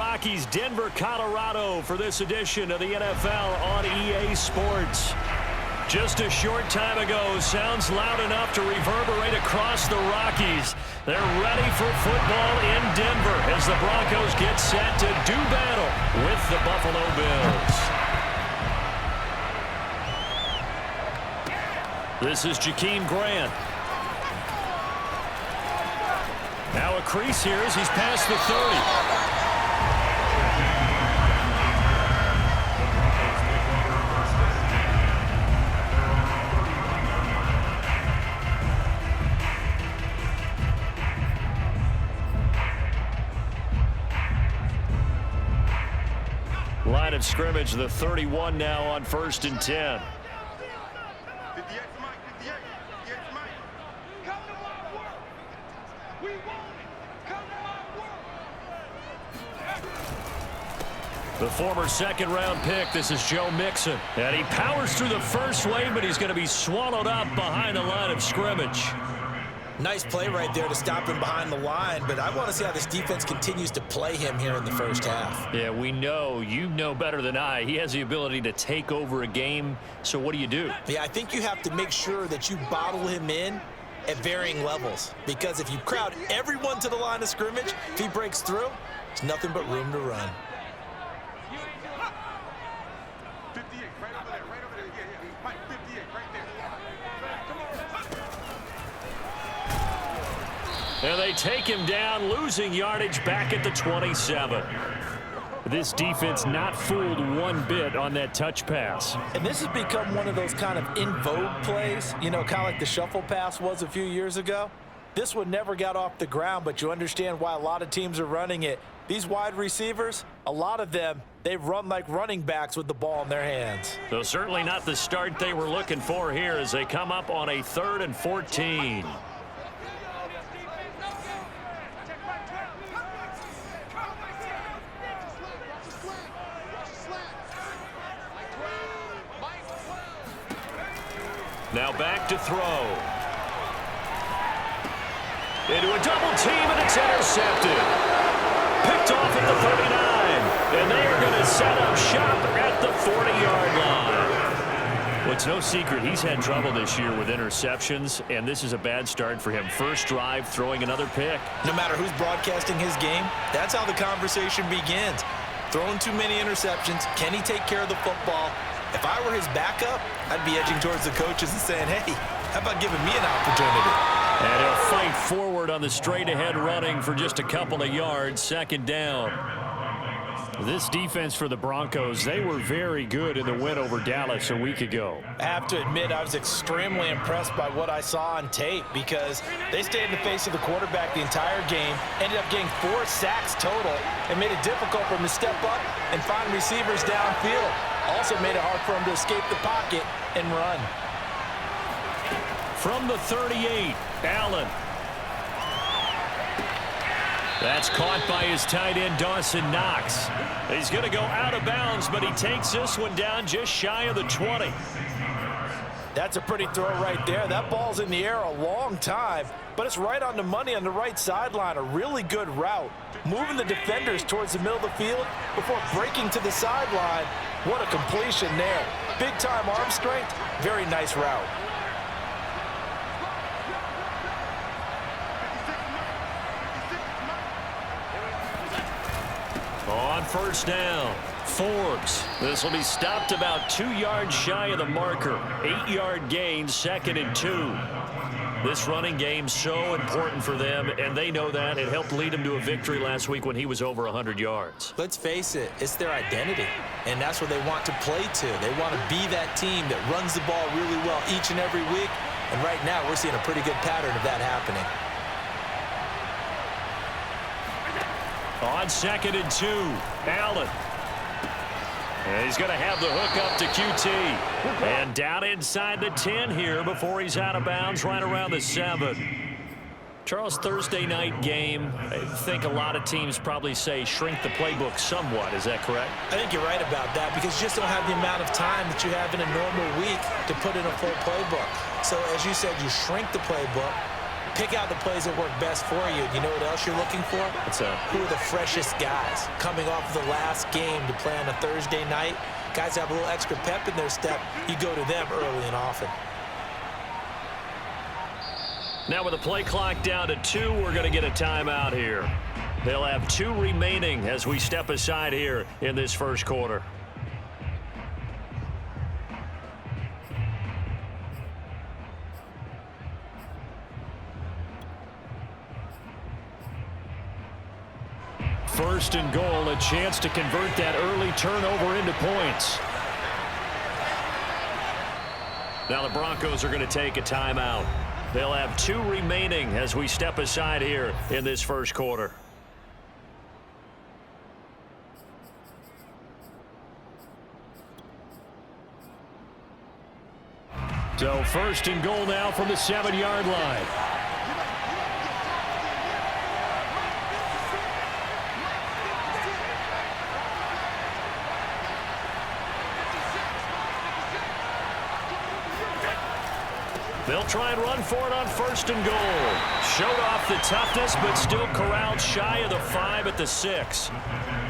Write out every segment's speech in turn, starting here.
Rockies, Denver, Colorado for this edition of the NFL on EA Sports. Just a short time ago, sounds loud enough to reverberate across the Rockies. They're ready for football in Denver as the Broncos get set to do battle with the Buffalo Bills. This is Jakeem Grant. Now a crease here as he's past the 30. Line of scrimmage, the 31 now on 1st and 10. The former second-round pick, this is Joe Mixon. And he powers through the first wave, but he's going to be swallowed up behind the line of scrimmage. Nice play right there to stop him behind the line, but I want to see how this defense continues to play him here in the first half. Yeah, we know. You know better than I. He has the ability to take over a game, so what do you do? Yeah, I think you have to make sure that you bottle him in at varying levels, because if you crowd everyone to the line of scrimmage, if he breaks through, there's nothing but room to run. And they take him down, losing yardage back at the 27. This defense not fooled one bit on that touch pass. And this has become one of those kind of in vogue plays, you know, kind of like the shuffle pass was a few years ago. This one never got off the ground, but you understand why a lot of teams are running it. These wide receivers, a lot of them, they run like running backs with the ball in their hands. So certainly not the start they were looking for here as they come up on a 3rd and 14. Now back to throw. Into a double team, and it's intercepted. Picked off at the 39. And they are going to set up shop at the 40-yard line. Well, it's no secret he's had trouble this year with interceptions, and this is a bad start for him. First drive, throwing another pick. No matter who's broadcasting his game, that's how the conversation begins. Throwing too many interceptions. Can he take care of the football? If I were his backup, I'd be edging towards the coaches and saying, hey, how about giving me an opportunity? And he'll fight forward on the straight-ahead running for just a couple of yards, 2nd down. This defense for the Broncos, they were very good in the win over Dallas a week ago. I have to admit, I was extremely impressed by what I saw on tape because they stayed in the face of the quarterback the entire game, ended up getting 4 sacks total, and made it difficult for him to step up and find receivers downfield. Also made it hard for him to escape the pocket and run. From the 38, Allen. That's caught by his tight end, Dawson Knox. He's going to go out of bounds, but he takes this one down just shy of the 20. That's a pretty throw right there. That ball's in the air a long time, but it's right on the money on the right sideline. A really good route. Moving the defenders towards the middle of the field before breaking to the sideline. What a completion there. Big-time arm strength. Very nice route. On 1st down, Forbes. This will be stopped about 2 yards shy of the marker. 8-yard gain, 2nd and 2. This running game so important for them, and they know that. It helped lead them to a victory last week when he was over 100 yards. Let's face it, it's their identity, and that's what they want to play to. They want to be that team that runs the ball really well each and every week, and right now we're seeing a pretty good pattern of that happening. On 2nd and 2, Allen. And he's going to have the hook up to QT. And down inside the 10 here before he's out of bounds right around the 7. Charles, Thursday night game, I think a lot of teams probably say shrink the playbook somewhat. Is that correct? I think you're right about that because you just don't have the amount of time that you have in a normal week to put in a full playbook. So as you said, you shrink the playbook. Pick out the plays that work best for you. You know what else you're looking for? Who are the freshest guys coming off of the last game to play on a Thursday night? Guys have a little extra pep in their step. You go to them early and often. Now with the play clock down to 2, we're going to get a timeout here. They'll have 2 remaining as we step aside here in this first quarter. First and goal, a chance to convert that early turnover into points. Now the Broncos are going to take a timeout. They'll have 2 remaining as we step aside here in this first quarter. So first and goal now from the 7-yard line. They'll try and run for it on first and goal. Showed off the toughness, but still corralled shy of the 5 at the 6.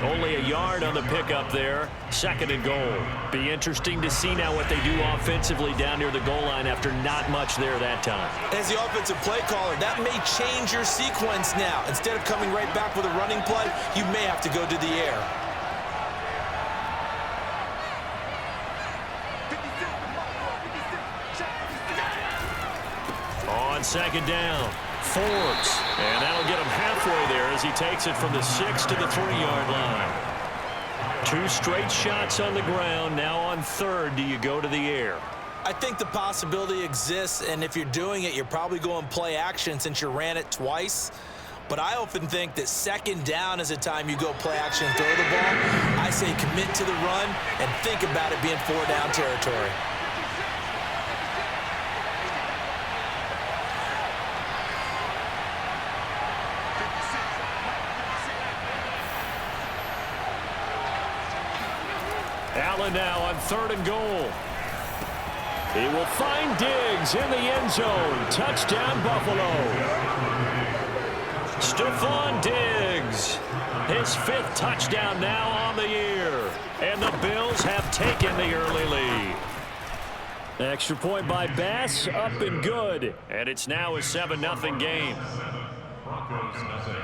Only a yard on the pickup there. Second and goal. Be interesting to see now what they do offensively down near the goal line after not much there that time. As the offensive play caller, that may change your sequence now. Instead of coming right back with a running play, you may have to go to the air. On second down, Forbes. And that'll get him halfway there as he takes it from the 6 to the 3-yard line. 2 straight shots on the ground. Now on third, do you go to the air? I think the possibility exists, and if you're doing it, you're probably going play action since you ran it twice. But I often think that second down is a time you go play action and throw the ball. I say commit to the run and think about it being 4-down territory. Allen now on third and goal. He will find Diggs in the end zone. Touchdown, Buffalo. Stephon Diggs. His 5th touchdown now on the year. And the Bills have taken the early lead. Extra point by Bass, up and good. And it's now a 7-0 game. Broncos nothing.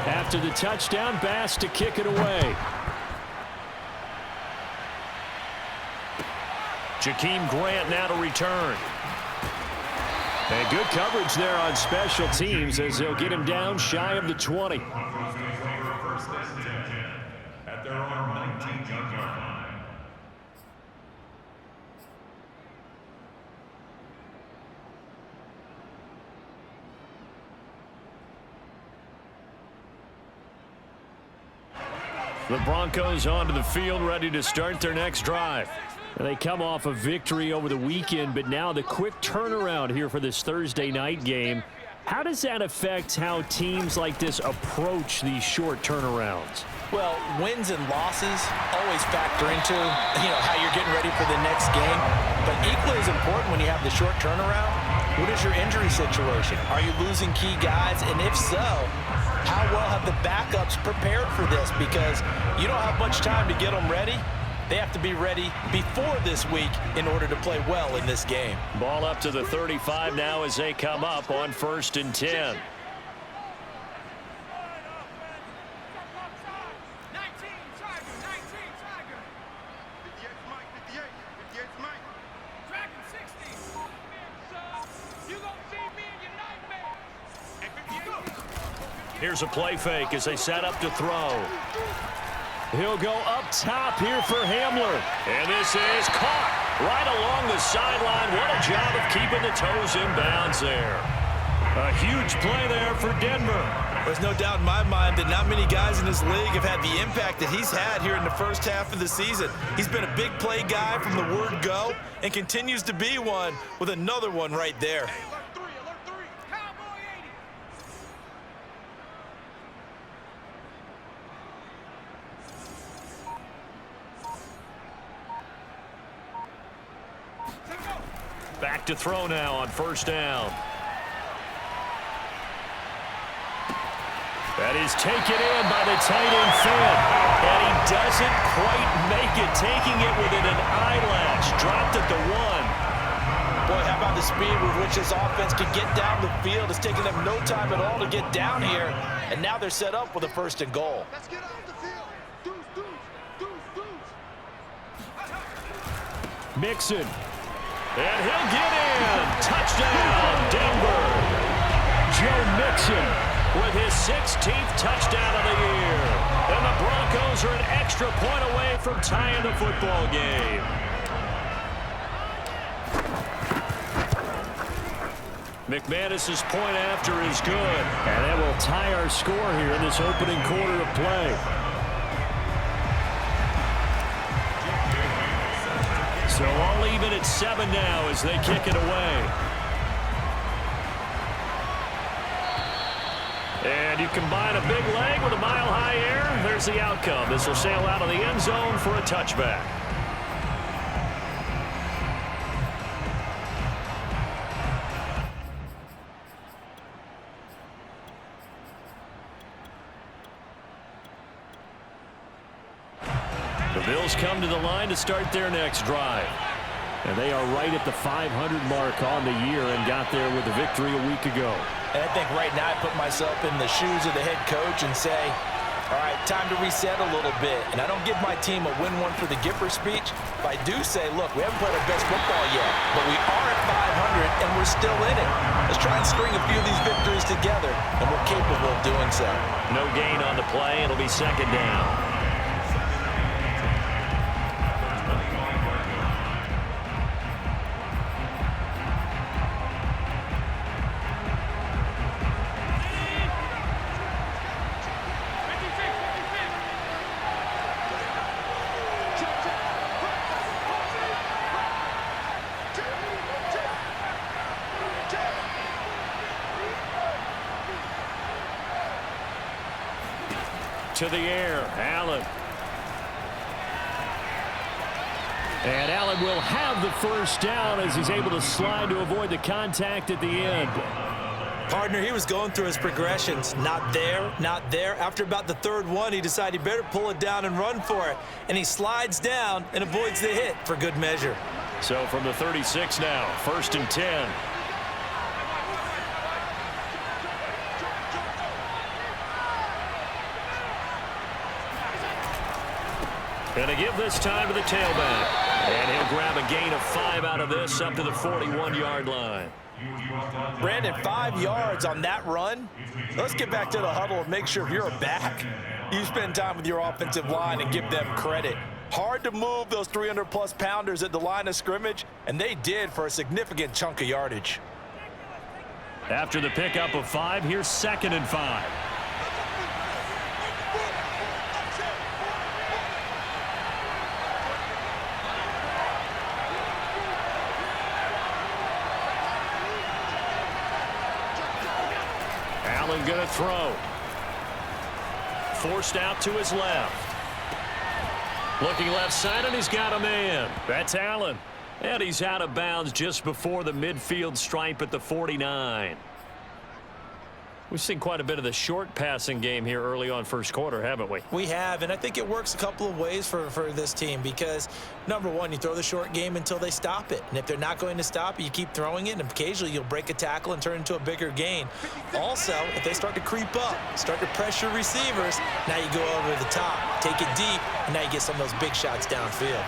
After the touchdown, Bass to kick it away. Jakeem Grant now to return. And good coverage there on special teams as they'll get him down shy of the 20. First and 10 at their own 19-yard line. The Broncos onto the field, ready to start their next drive. And they come off a victory over the weekend, but now the quick turnaround here for this Thursday night game. How does that affect how teams like this approach these short turnarounds? Well, wins and losses always factor into, how you're getting ready for the next game. But equally as important when you have the short turnaround, what is your injury situation? Are you losing key guys? And if so, how well have the backups prepared for this? Because you don't have much time to get them ready. They have to be ready before this week in order to play well in this game. Ball up to the 35 now as they come up on first and 10. Here's a play fake as they set up to throw. He'll go up top here for Hamler. And this is caught right along the sideline. What a job of keeping the toes in bounds there. A huge play there for Denver. There's no doubt in my mind that not many guys in this league have had the impact that he's had here in the first half of the season. He's been a big play guy from the word go and continues to be one with another one right there. Back to throw now on first down. That is taken in by the tight end Finn. And he doesn't quite make it, taking it within an eyelash. Dropped at the 1. Boy, how about the speed with which this offense can get down the field? It's taking them no time at all to get down here. And now they're set up with a 1st and goal. Let's get off the field. Deuce. Mixon. And he'll get in. Touchdown, Denver. Joe Mixon with his 16th touchdown of the year. And the Broncos are an extra point away from tying the football game. McManus's point after is good. And that will tie our score here in this opening quarter of play. So all even at 7 now as they kick it away. And you combine a big leg with a mile-high air, there's the outcome. This will sail out of the end zone for a touchback. The Bills come to the line to start their next drive. And they are right at the 500 mark on the year and got there with a victory a week ago. And I think right now I put myself in the shoes of the head coach and say, all right, time to reset a little bit. And I don't give my team a win one for the Gipper speech. But I do say, look, we haven't played our best football yet, but we are at 500 and we're still in it. Let's try and string a few of these victories together, and we're capable of doing so. No gain on the play. It'll be 2nd down. To the air, Allen. And Allen will have the 1st down as he's able to slide to avoid the contact at the end. Partner, he was going through his progressions. Not there, not there. After about the 3rd one, he decided he better pull it down and run for it. And he slides down and avoids the hit for good measure. So from the 36 now, 1st and 10. Going to give this time to the tailback. And he'll grab a gain of 5 out of this up to the 41-yard line. Brandon, 5 yards on that run. Let's get back to the huddle and make sure if you're a back, you spend time with your offensive line and give them credit. Hard to move those 300-plus pounders at the line of scrimmage, and they did for a significant chunk of yardage. After the pickup of 5, here's 2nd and 5. Allen going to throw. Forced out to his left. Looking left side, and he's got a man. That's Allen. And he's out of bounds just before the midfield stripe at the 49. We've seen quite a bit of the short passing game here early on 1st quarter, haven't we? We have, and I think it works a couple of ways for this team because, number one, you throw the short game until they stop it. And if they're not going to stop it, you keep throwing it, and occasionally you'll break a tackle and turn into a bigger gain. Also, if they start to creep up, start to pressure receivers, now you go over the top, take it deep, and now you get some of those big shots downfield.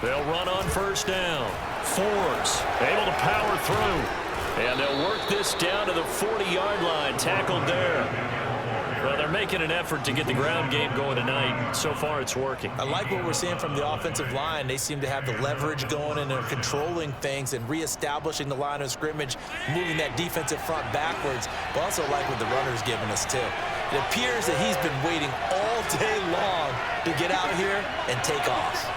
They'll run on 1st down. Forbes able to power through. And they'll work this down to the 40-yard line. Tackled there. Well, they're making an effort to get the ground game going tonight. So far, it's working. I like what we're seeing from the offensive line. They seem to have the leverage going, and they're controlling things and reestablishing the line of scrimmage, moving that defensive front backwards. But also like what the runner's giving us, too. It appears that he's been waiting all day long to get out here and take off.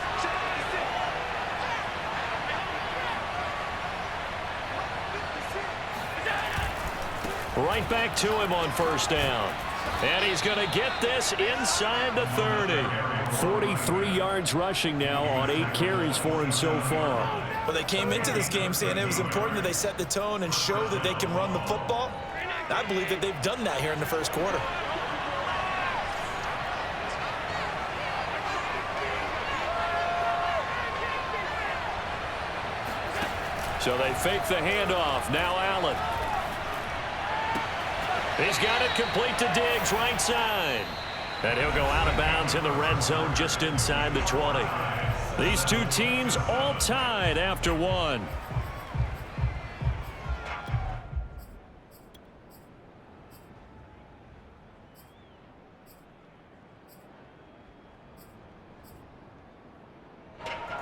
Right back to him on first down. And he's going to get this inside the 30. 43 yards rushing now on 8 carries for him so far. But they came into this game saying it was important that they set the tone and show that they can run the football. I believe that they've done that here in the first quarter. So they fake the handoff. Now Allen. He's got it complete to Diggs, right side. And he'll go out of bounds in the red zone just inside the 20. These two teams all tied after one.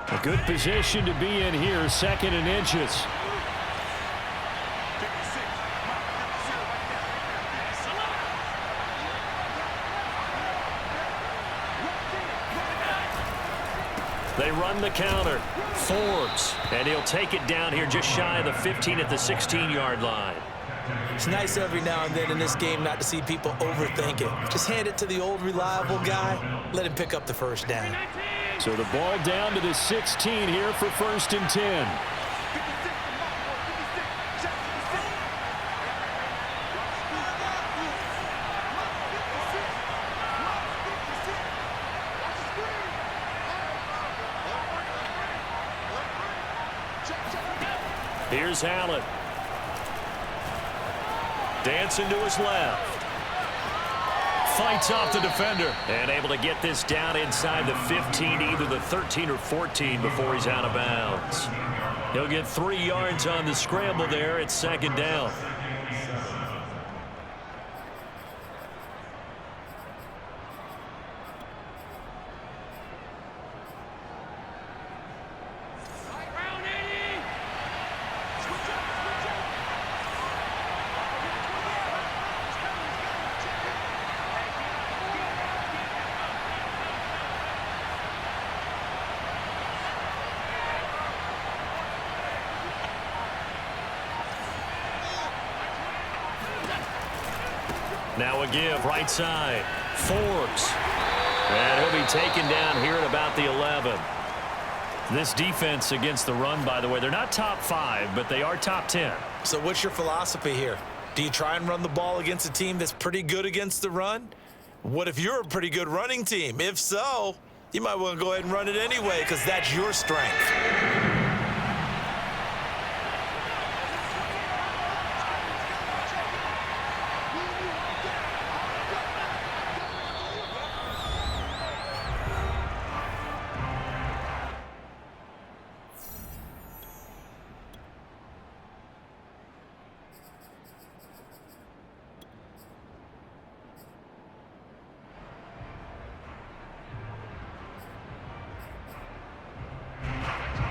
A good position to be in here, 2nd and inches. They run the counter. Forbes. And he'll take it down here just shy of the 15 at the 16-yard line. It's nice every now and then in this game not to see people overthink it. Just hand it to the old reliable guy. Let him pick up the first down. So the ball down to the 16 here for 1st and 10. Here's Allen. Dancing to his left. Fights off the defender. And able to get this down inside the 15, either the 13 or 14 before he's out of bounds. He'll get 3 yards on the scramble there. It's 2nd down. Now a give, right side. Forbes. And he'll be taken down here at about the 11. This defense against the run, by the way, they're not top 5, but they are top 10. So what's your philosophy here? Do you try and run the ball against a team that's pretty good against the run? What if you're a pretty good running team? If so, you might want to go ahead and run it anyway because that's your strength.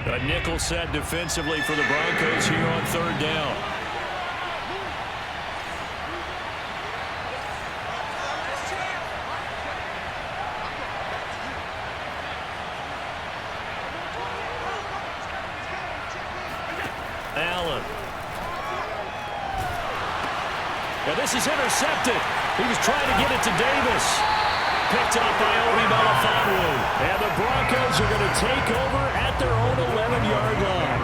A nickel set defensively for the Broncos here on 3rd down. Allen. Now this is intercepted. He was trying to get it to Davis. Picked up by Obi Melifonwu. And the Broncos are going to take over at their own 11-yard line.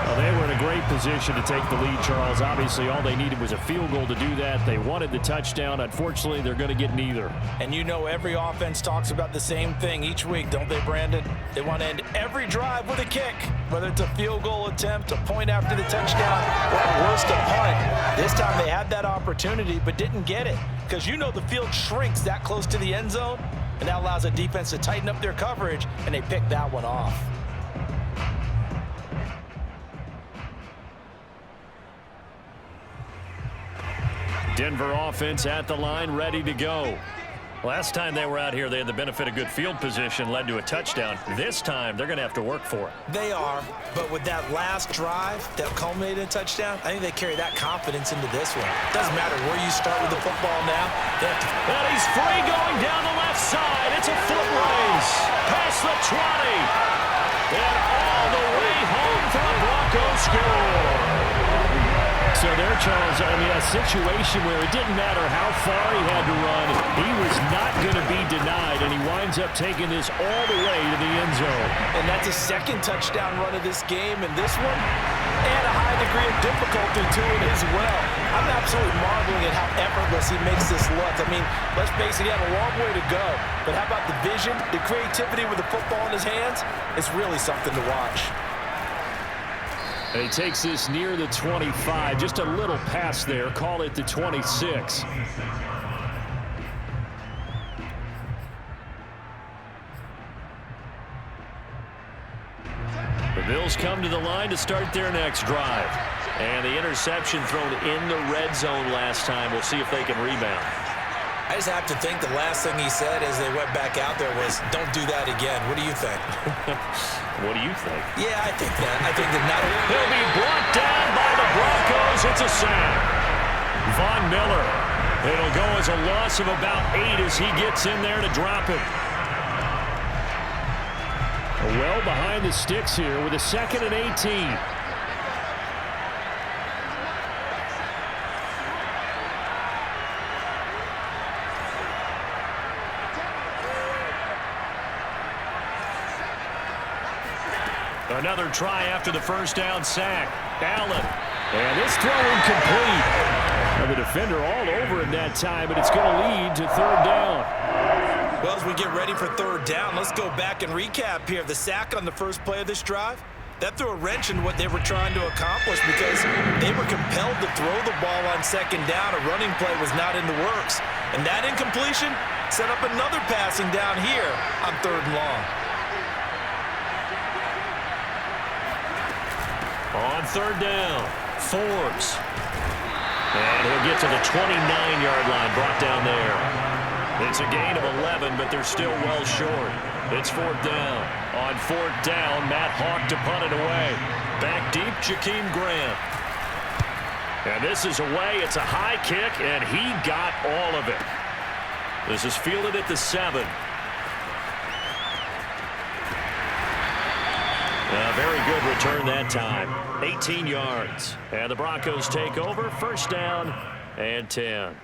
Well, they were in a great position to take the lead, Charles. Obviously, all they needed was a field goal to do that. They wanted the touchdown. Unfortunately, they're going to get neither. And you know every offense talks about the same thing each week, don't they, Brandon? They want to end every drive with a kick, whether it's a field goal attempt, a point after the touchdown, or at worst, a punt. This time they had that opportunity but didn't get it because you know the field shrinks that close to the end zone, and that allows a defense to tighten up their coverage, and they pick that one off. Denver offense at the line, ready to go. Last time they were out here, they had the benefit of good field position, led to a touchdown. This time, they're going to have to work for it. They are, but with that last drive that culminated in a touchdown, I think they carry that confidence into this one. Doesn't matter where you start with the football now. And he's free going down the left side. It's a foot race. Past the 20. And all the way home for the Broncos score. So they're Charles, I mean, a situation where it didn't matter how far he had to run, he was not going to be denied, and he winds up taking this all the way to the end zone. And that's his second touchdown run of this game, and this one, and a high degree of difficulty to it as well. I'm absolutely marveling at how effortless he makes this look. I mean, let's face it, he had a long way to go, but how about the vision, the creativity with the football in his hands? It's really something to watch. And he takes this near the 25. Just a little pass there. Call it the 26. The Bills come to the line to start their next drive. And the interception thrown in the red zone last time. We'll see if they can rebound. I just have to think the last thing he said as they went back out there was, don't do that again. What do you think? What do you think? Yeah, I think that. I think that not. He'll be brought down by the Broncos. It's a sack. Von Miller. It'll go as a loss of about 8 as he gets in there to drop him. Well behind the sticks here with a 2nd and 18. Another try after the first down sack. Allen. And this throw incomplete. And the defender all over him that time, but it's going to lead to 3rd down. Well, as we get ready for 3rd down, let's go back and recap here. The sack on the first play of this drive, that threw a wrench in what they were trying to accomplish because they were compelled to throw the ball on 2nd down. A running play was not in the works. And that incompletion set up another passing down here on 3rd and long. On 3rd down, Forbes. And he'll get to the 29-yard line, brought down there. It's a gain of 11, but they're still well short. It's 4th down. On 4th down, Matt Hawk to punt it away. Back deep, Jakeem Grant. And this is away. It's a high kick, and he got all of it. This is fielded at the 7. A very good return that time. 18 yards. And the Broncos take over. 1st down and 10.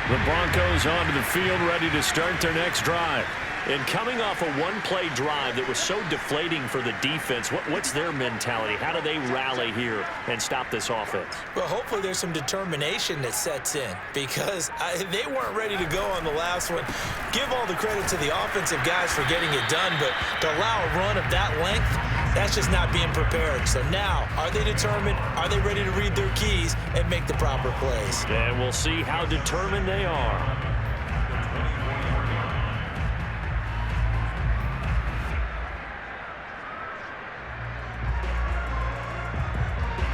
The Broncos onto the field, ready to start their next drive. And coming off a one-play drive that was so deflating for the defense, what's their mentality? How do they rally here and stop this offense? Well, hopefully there's some determination that sets in because they weren't ready to go on the last one. Give all the credit to the offensive guys for getting it done, but to allow a run of that length, that's just not being prepared. So now, are they determined? Are they ready to read their keys and make the proper plays? And we'll see how determined they are.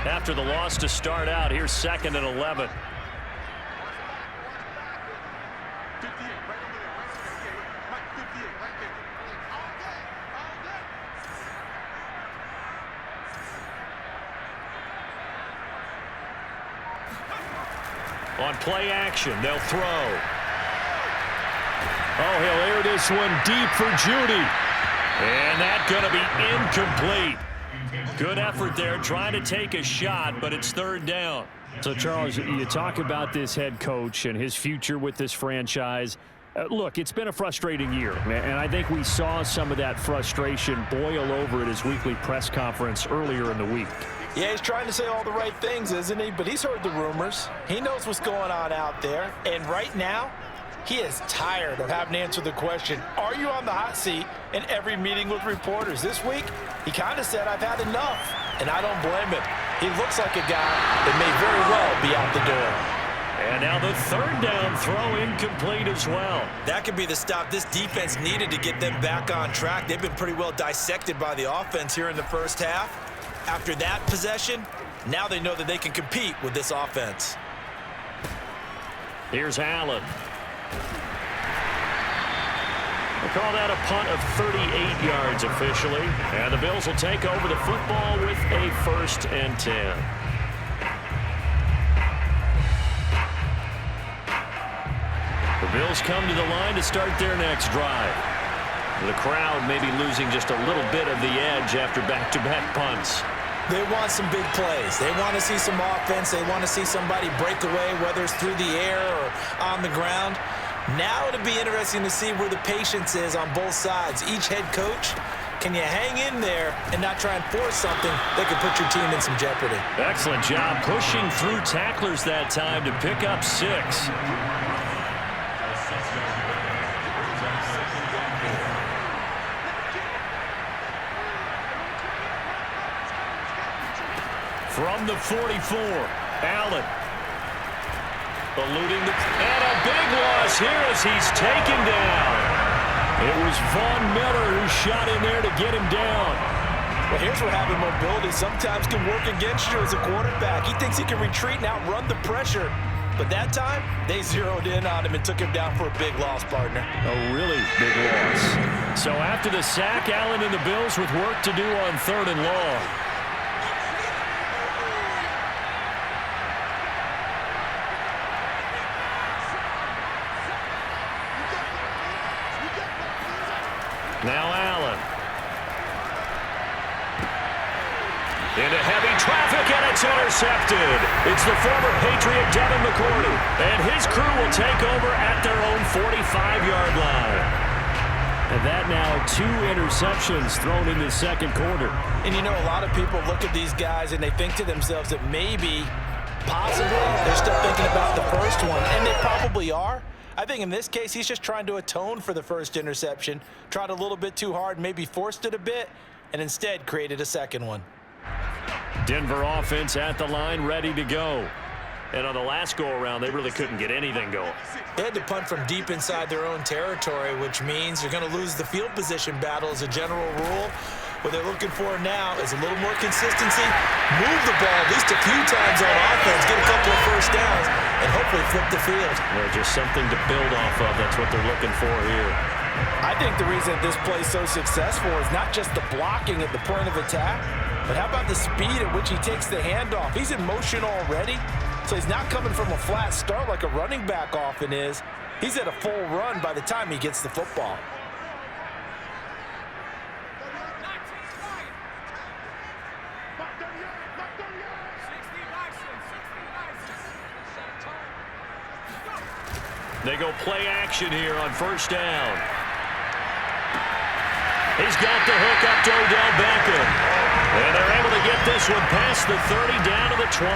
After the loss to start out, here's 2nd and 11. On play action, they'll throw. Oh, he'll air this one deep for Judy. And that's going to be incomplete. Good effort there, trying to take a shot, but it's 3rd down. So, Charles, you talk about this head coach and his future with this franchise. Look, it's been a frustrating year, and I think we saw some of that frustration boil over at his weekly press conference earlier in the week. Yeah, he's trying to say all the right things, isn't he? But he's heard the rumors. He knows what's going on out there. And right now, he is tired of having to answer the question, are you on the hot seat in every meeting with reporters? This week, he kind of said, I've had enough. And I don't blame him. He looks like a guy that may very well be out the door. And now the 3rd down throw incomplete as well. That could be the stop this defense needed to get them back on track. They've been pretty well dissected by the offense here in the first half. After that possession, now they know that they can compete with this offense. Here's Allen. We'll call that a punt of 38 yards officially. And the Bills will take over the football with a 1st and 10. The Bills come to the line to start their next drive. The crowd may be losing just a little bit of the edge after back-to-back punts. They want some big plays. They want to see some offense. They want to see somebody break away, whether it's through the air or on the ground. Now it'll be interesting to see where the patience is on both sides. Each head coach, can you hang in there and not try and force something that could put your team in some jeopardy? Excellent job pushing through tacklers that time to pick up 6. From the 44, Allen. Eluding the... And a big loss here as he's taken down. It was Von Miller who shot in there to get him down. Well, here's where having mobility sometimes can work against you as a quarterback. He thinks he can retreat and outrun the pressure. But that time, they zeroed in on him and took him down for a big loss, partner. A really big loss. So after the sack, Allen and the Bills with work to do on 3rd and long. Now Allen. Into heavy traffic, and it's intercepted. It's the former Patriot Devin McCourty, and his crew will take over at their own 45-yard line. And that now 2 interceptions thrown in the 2nd quarter. And you know, a lot of people look at these guys and they think to themselves that maybe, possibly, they're still thinking about the first one, and they probably are. I think in this case, he's just trying to atone for the first interception, tried a little bit too hard, maybe forced it a bit, and instead created a 2nd one. Denver offense at the line, ready to go. And on the last go-around, they really couldn't get anything going. They had to punt from deep inside their own territory, which means you're going to lose the field position battle as a general rule. What they're looking for now is a little more consistency, move the ball at least a few times on offense, get a couple of first downs, and hopefully flip the field. Well, just something to build off of. That's what they're looking for here. I think the reason this play is so successful is not just the blocking at the point of attack, but how about the speed at which he takes the handoff? He's in motion already, so he's not coming from a flat start like a running back often is. He's at a full run by the time he gets the football. They go play action here on 1st down. He's got the hook up to Odell Beckham. And they're able to get this one past the 30 down to the 25.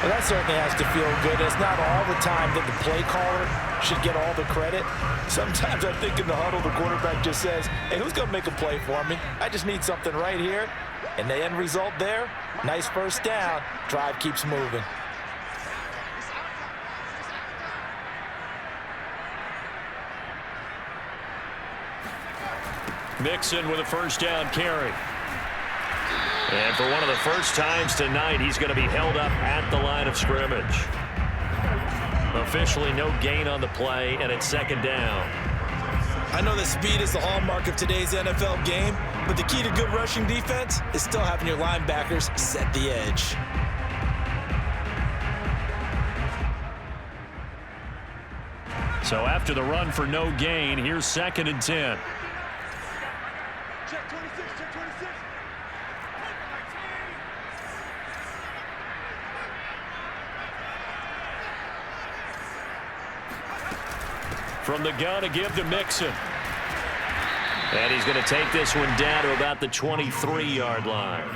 Well, that certainly has to feel good. It's not all the time that the play caller should get all the credit. Sometimes I think in the huddle, the quarterback just says, hey, who's going to make a play for me? I just need something right here. And the end result there, nice 1st down. Drive keeps moving. Mixon with a 1st down carry. And for one of the first times tonight, he's going to be held up at the line of scrimmage. Officially no gain on the play, and it's 2nd down. I know that speed is the hallmark of today's NFL game, but the key to good rushing defense is still having your linebackers set the edge. So after the run for no gain, here's 2nd and 10. Check 26, check 26. From the gun to give to Mixon. And he's going to take this one down to about the 23-yard line.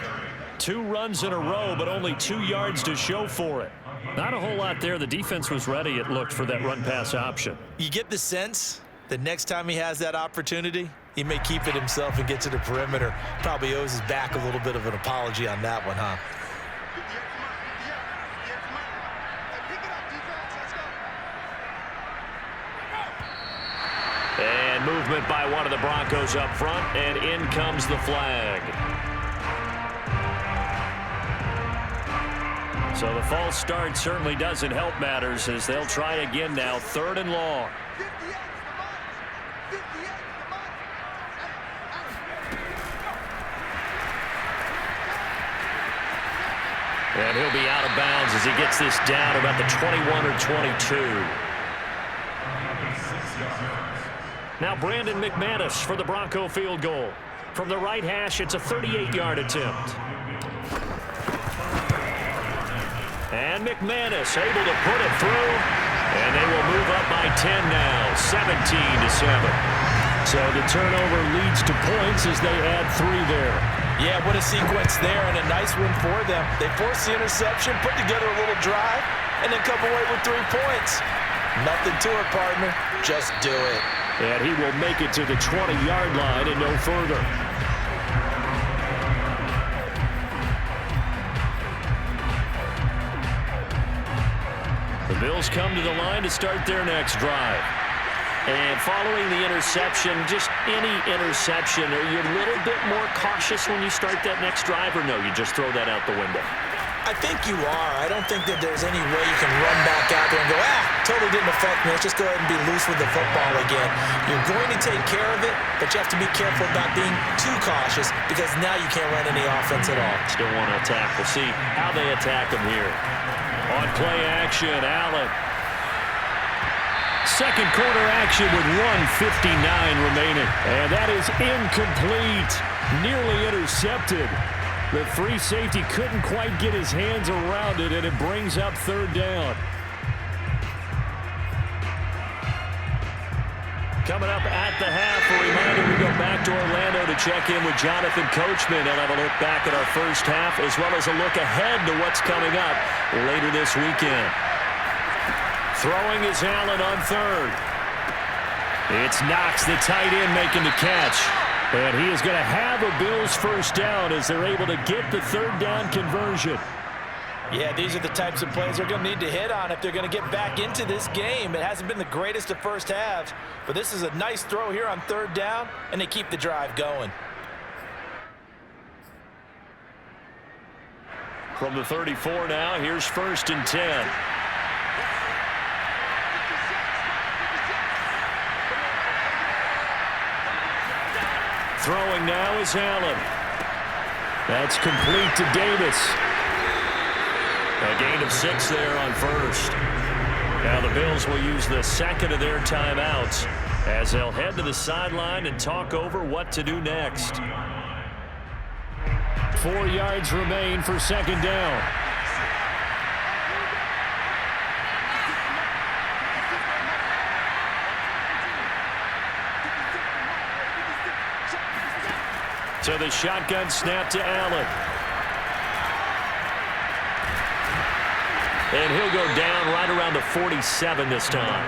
2 runs in a row, but only 2 yards to show for it. Not a whole lot there. The defense was ready, it looked, for that run-pass option. You get the sense that next time he has that opportunity, he may keep it himself and get to the perimeter. Probably owes his back a little bit of an apology on that one, huh? And movement by one of the Broncos up front, and in comes the flag. So the false start certainly doesn't help matters as they'll try again now, 3rd and long. And he'll be out of bounds as he gets this down about the 21 or 22. Now Brandon McManus for the Bronco field goal. From the right hash, it's a 38-yard attempt. And McManus able to put it through. And they will move up by 10 now, 17-7. So the turnover leads to points as they add 3 there. Yeah, what a sequence there, and a nice one for them. They forced the interception, put together a little drive, and then come away with 3 points. Nothing to it, partner. Just do it. And he will make it to the 20-yard line and no further. The Bills come to the line to start their next drive. And following the interception, just any interception, are you a little bit more cautious when you start that next drive, or no, you just throw that out the window? I think you are. I don't think that there's any way you can run back out there and go, totally didn't affect me. Let's just go ahead and be loose with the football again. You're going to take care of it, but you have to be careful about being too cautious because now you can't run any offense at all. Still want to attack. We'll see how they attack them here. On play action, Allen. Second quarter action with 1:59 remaining. And that is incomplete. Nearly intercepted. The free safety couldn't quite get his hands around it, and it brings up 3rd down. Coming up at the half, a reminder we go back to Orlando to check in with Jonathan Coachman and have a look back at our first half as well as a look ahead to what's coming up later this weekend. Throwing is Allen on 3rd. It's Knox, the tight end, making the catch. And he is going to have a Bills first down as they're able to get the 3rd down conversion. Yeah, these are the types of plays they're going to need to hit on if they're going to get back into this game. It hasn't been the greatest of first halves, but this is a nice throw here on 3rd down, and they keep the drive going. From the 34 now, here's 1st and 10. Throwing now is Allen. That's complete to Davis. A gain of 6 there on 1st. Now the Bills will use the 2nd of their timeouts as they'll head to the sideline and talk over what to do next. 4 yards remain for 2nd down. So the shotgun snap to Allen. And he'll go down right around the 47 this time.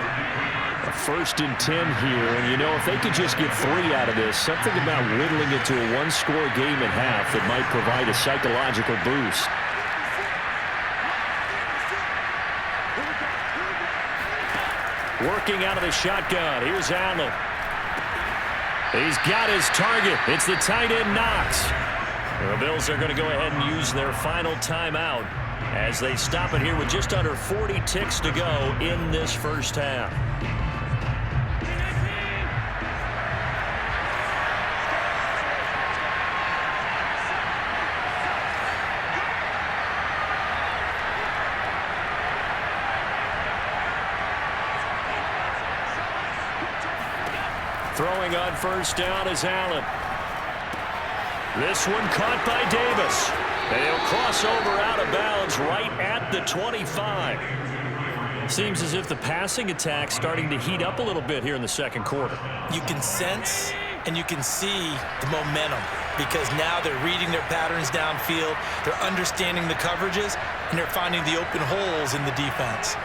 A 1st and 10 here, and you know, if they could just get 3 out of this, something about whittling it to a 1-score game at half that might provide a psychological boost. Working out of the shotgun, here's Allen. He's got his target. It's the tight end Knox. The Bills are going to go ahead and use their final timeout as they stop it here with just under 40 ticks to go in this first half. Throwing on 1st down is Allen. This one caught by Davis. And he'll cross over out of bounds right at the 25. Seems as if the passing attack's starting to heat up a little bit here in the 2nd quarter. You can sense and you can see the momentum because now they're reading their patterns downfield, they're understanding the coverages, and they're finding the open holes in the defense.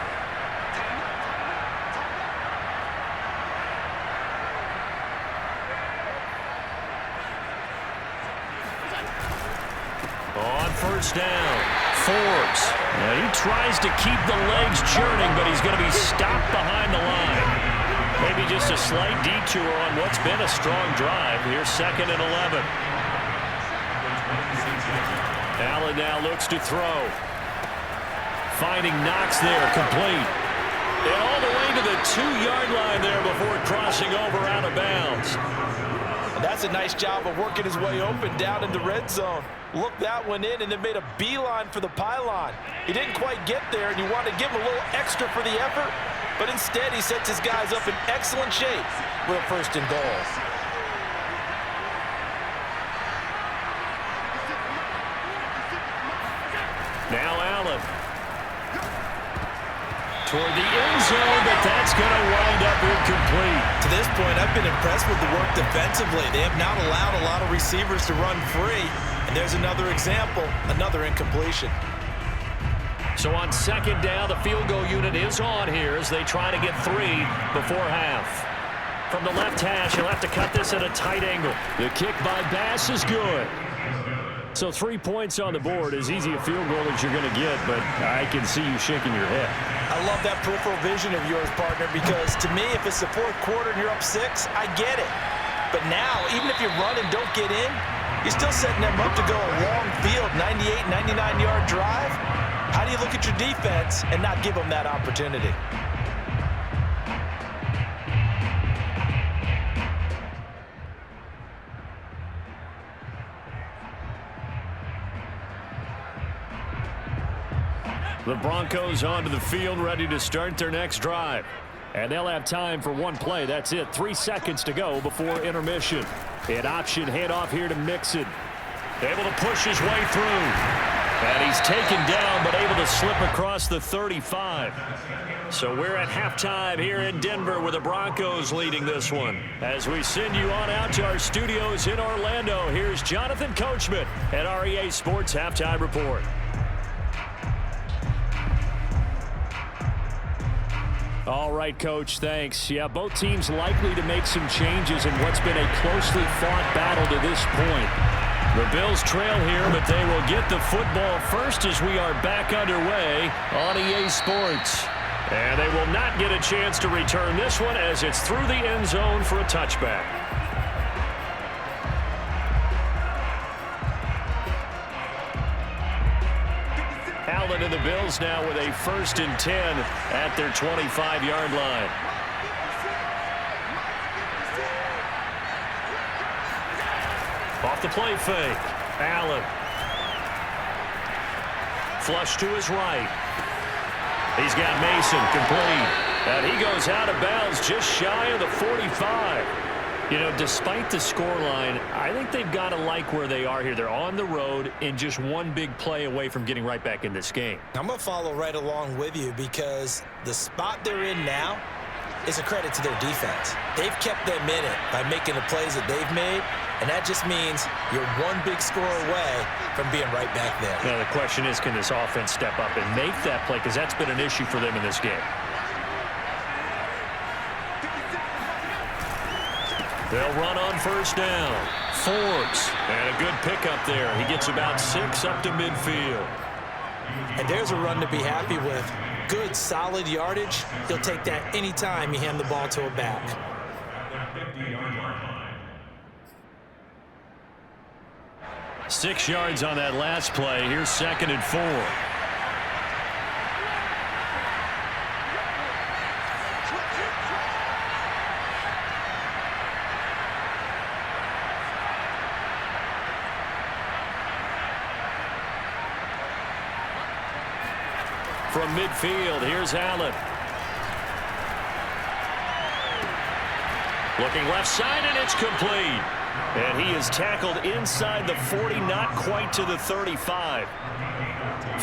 On 1st down, Forbes. Now he tries to keep the legs churning, but he's going to be stopped behind the line. Maybe just a slight detour on what's been a strong drive. Here's 2nd and 11. Allen now looks to throw. Finding Knox there, complete. And all the way to the 2-yard line there before crossing over out of bounds. And That's a nice job of working his way open down in the red zone. Looked that one in and then made a beeline for the pylon. He didn't quite get there, and you want to give him a little extra for the effort, but instead he sets his guys up in excellent shape with a 1st and goal. Now Allen. Toward the end zone, but that's going to wind up incomplete. To this point, I've been impressed with the work defensively. They have not allowed a lot of receivers to run free. And there's another example, another incompletion. So on 2nd down, the field goal unit is on here as they try to get 3 before half. From the left hash, he'll have to cut this at a tight angle. The kick by Bass is good. So 3 points on the board, as easy a field goal as you're going to get, but I can see you shaking your head. I love that peripheral vision of yours, partner, because to me, if it's the 4th quarter and you're up 6, I get it. But now, even if you run and don't get in, you're still setting them up to go a long field, 98, 99-yard drive. How do you look at your defense and not give them that opportunity? The Broncos onto the field, ready to start their next drive. And they'll have time for one play. That's it. 3 seconds to go before intermission. An option handoff here to Mixon. Able to push his way through. And he's taken down, but able to slip across the 35. So we're at halftime here in Denver with the Broncos leading this one. As we send you on out to our studios in Orlando, here's Jonathan Coachman at REA Sports Halftime Report. All right, Coach, thanks. Yeah, both teams likely to make some changes in what's been a closely fought battle to this point. The Bills trail here, but they will get the football first as we are back underway on EA Sports. And they will not get a chance to return this one as it's through the end zone for a touchback. Allen and the Bills now with a 1st and 10 at their 25-yard line. Off the play fake. Allen. Flush to his right. He's got Mason complete. And he goes out of bounds just shy of the 45. You know, despite the scoreline, I think they've got to like where they are here. They're on the road and just one big play away from getting right back in this game. I'm going to follow right along with you because the spot they're in now is a credit to their defense. They've kept them in it by making the plays that they've made, and that just means you're one big score away from being right back there. Now, the question is, can this offense step up and make that play? Because that's been an issue for them in this game. They'll run on 1st down. Forbes. And a good pickup there. He gets about 6 up to midfield. And there's a run to be happy with. Good, solid yardage. He'll take that anytime you hand the ball to a back. 6 yards on that last play. Here's 2nd and 4. From midfield, here's Allen. Looking left side, and it's complete. And he is tackled inside the 40, not quite to the 35.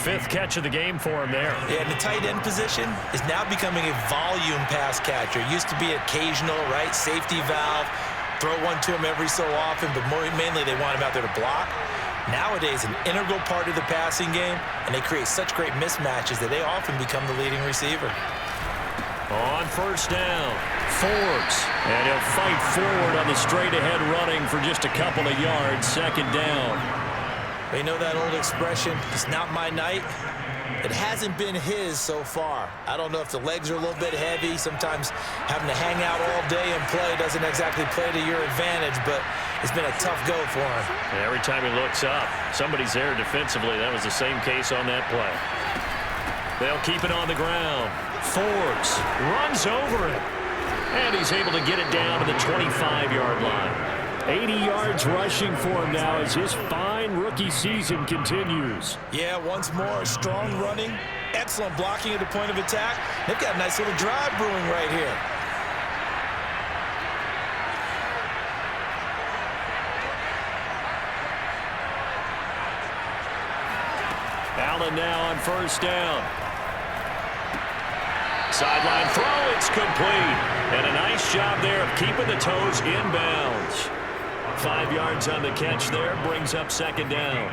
5th catch of the game for him there. Yeah, and the tight end position is now becoming a volume pass catcher. It used to be occasional, right? Safety valve, throw one to him every so often, but mainly they want him out there to block. Nowadays, an integral part of the passing game, and they create such great mismatches that they often become the leading receiver. On 1st down, Forbes, and he'll fight forward on the straight-ahead running for just a couple of yards. 2nd down. You know that old expression, it's not my night? It hasn't been his so far. I don't know if the legs are a little bit heavy. Sometimes having to hang out all day and play doesn't exactly play to your advantage, but it's been a tough go for him. And every time he looks up, somebody's there defensively. That was the same case on that play. They'll keep it on the ground. Forbes runs over it. And he's able to get it down to the 25-yard line. 80 yards rushing for him now as his fine rookie season continues. Yeah, once more, strong running, excellent blocking at the point of attack. They've got a nice little drive brewing right here. Allen now on first down. Sideline throw, it's complete. And a nice job there of keeping the toes inbounds. 5 yards on the catch there, brings up second down.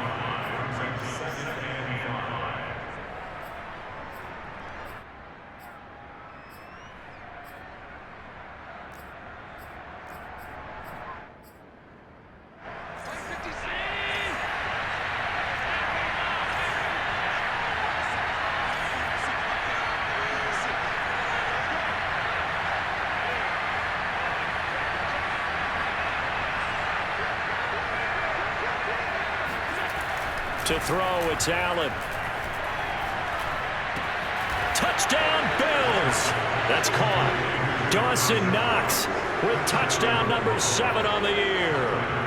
To throw, it's Allen. Touchdown, Bills. That's caught. Dawson Knox with touchdown number 7 on the year.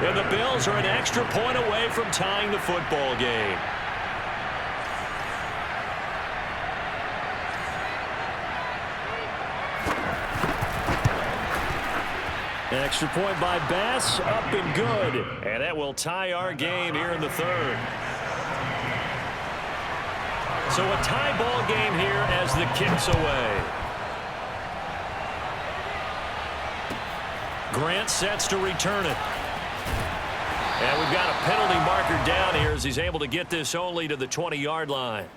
And the Bills are an extra point away from tying the football game. Extra point by Bass, up and good. And that will tie our game here in the third. So a tie ball game here as the kick's away. Grant sets to return it. And we've got a penalty marker down here as he's able to get this only to the 20-yard line.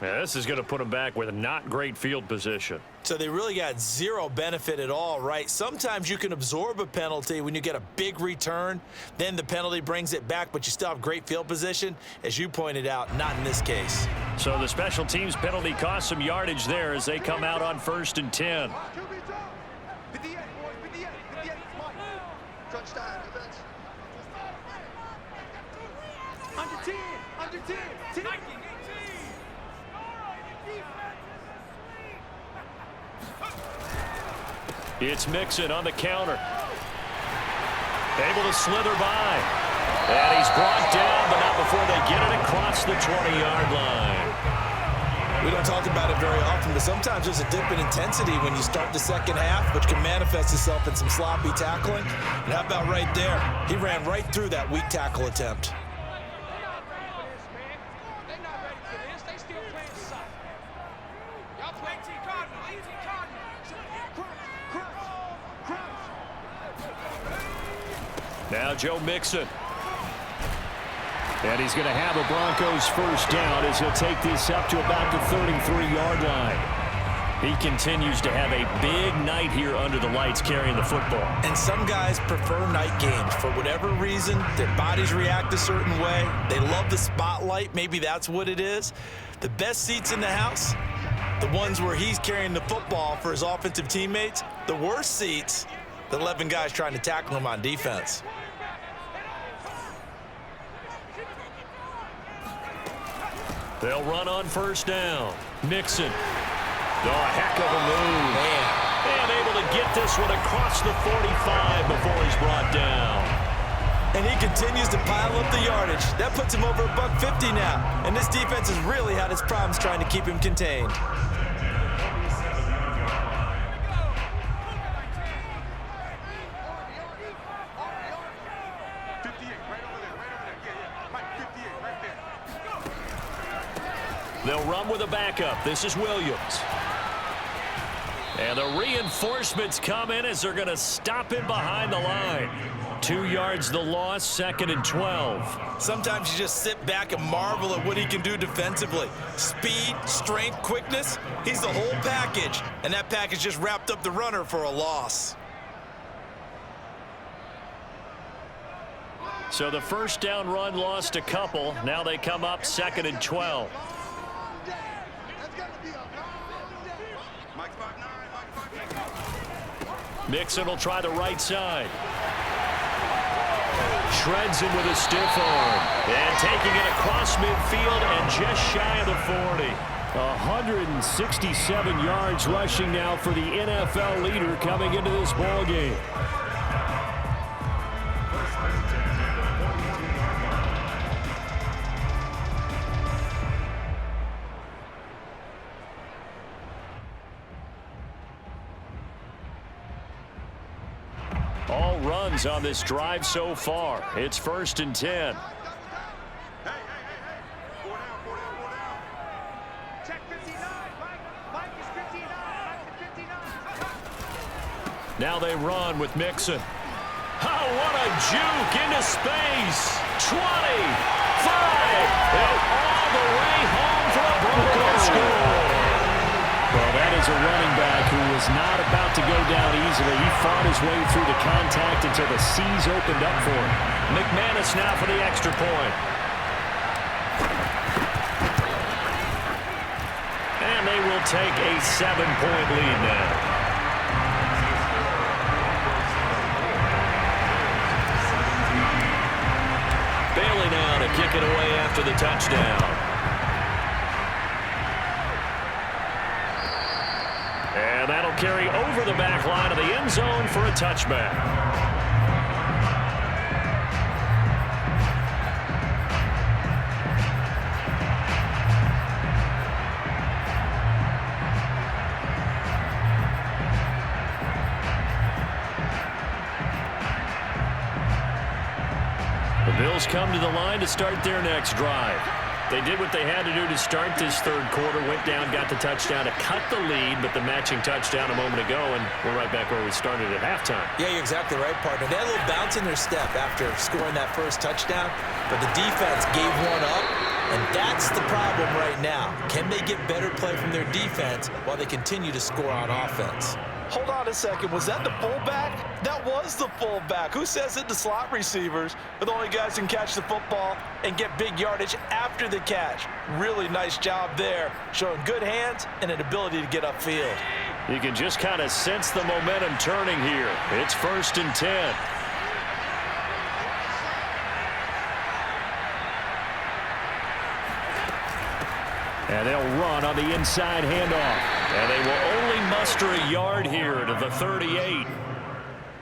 Now, this is going to put him back with not great field position. So they really got zero benefit at all, right? Sometimes you can absorb a penalty when you get a big return. Then the penalty brings it back, but you still have great field position. As you pointed out, not in this case. So the special teams penalty cost some yardage there as they come out on 1st and 10. Touchdown, defense. Under 10, under 10, 10. It's Mixon on the counter. Able to slither by. And he's brought down, but not before they get it across the 20-yard line. We don't talk about it very often, but sometimes there's a dip in intensity when you start the second half, which can manifest itself in some sloppy tackling. And how about right there? He ran right through that weak tackle attempt. Now Joe Mixon. And he's going to have a Broncos first down as he'll take this up to about the 33-yard line. He continues to have a big night here under the lights carrying the football. And some guys prefer night games. For whatever reason, their bodies react a certain way. They love the spotlight. Maybe that's what it is. The best seats in the house, the ones where he's carrying the football for his offensive teammates. The worst seats, the 11 guys trying to tackle him on defense. They'll run on first down. Mixon. Oh, a heck of a move. Man. And able to get this one across the 45 before he's brought down. And he continues to pile up the yardage. That puts him over $150 now. And this defense has really had its problems trying to keep him contained. They'll run with a backup. This is Williams. And the reinforcements come in as they're going to stop him behind the line. 2 yards the loss, 2nd and 12. Sometimes you just sit back and marvel at what he can do defensively. Speed, strength, quickness, he's the whole package. And that package just wrapped up the runner for a loss. So the first down run lost a couple. Now they come up 2nd and 12. Mixon will try the right side. Shreds him with a stiff arm. And taking it across midfield and just shy of the 40. 167 yards rushing now for the NFL leader coming into this ball game. All runs on this drive so far. It's 1st and 10. Check 59. Mike is 59. Mike is 59. Now they run with Mixon. Oh, what a juke into space. 20, 5, and all the way home for a Broncos score. Well, that is a running back who was not about to go down easily. He fought his way through the contact until the seas opened up for him. McManus now for the extra point. And they will take a 7-point lead now. Bailey now to kick it away after the touchdown. And that'll carry over the back line of the end zone for a touchback. The Bills come to the line to start their next drive. They did what they had to do to start this third quarter, went down, got the touchdown to cut the lead, but the matching touchdown a moment ago, and we're right back where we started at halftime. Yeah, you're exactly right, partner. They had a little bounce in their step after scoring that first touchdown, but the defense gave one up, and that's the problem right now. Can they get better play from their defense while they continue to score on offense? Hold on a second. Was that the fullback? That was the fullback. Who says it? The slot receivers are the only guys who can catch the football and get big yardage after the catch. Really nice job there, showing good hands and an ability to get upfield. You can just kind of sense the momentum turning here. It's 1st and 10. And they'll run on the inside handoff. And they will only muster a yard here to the 38.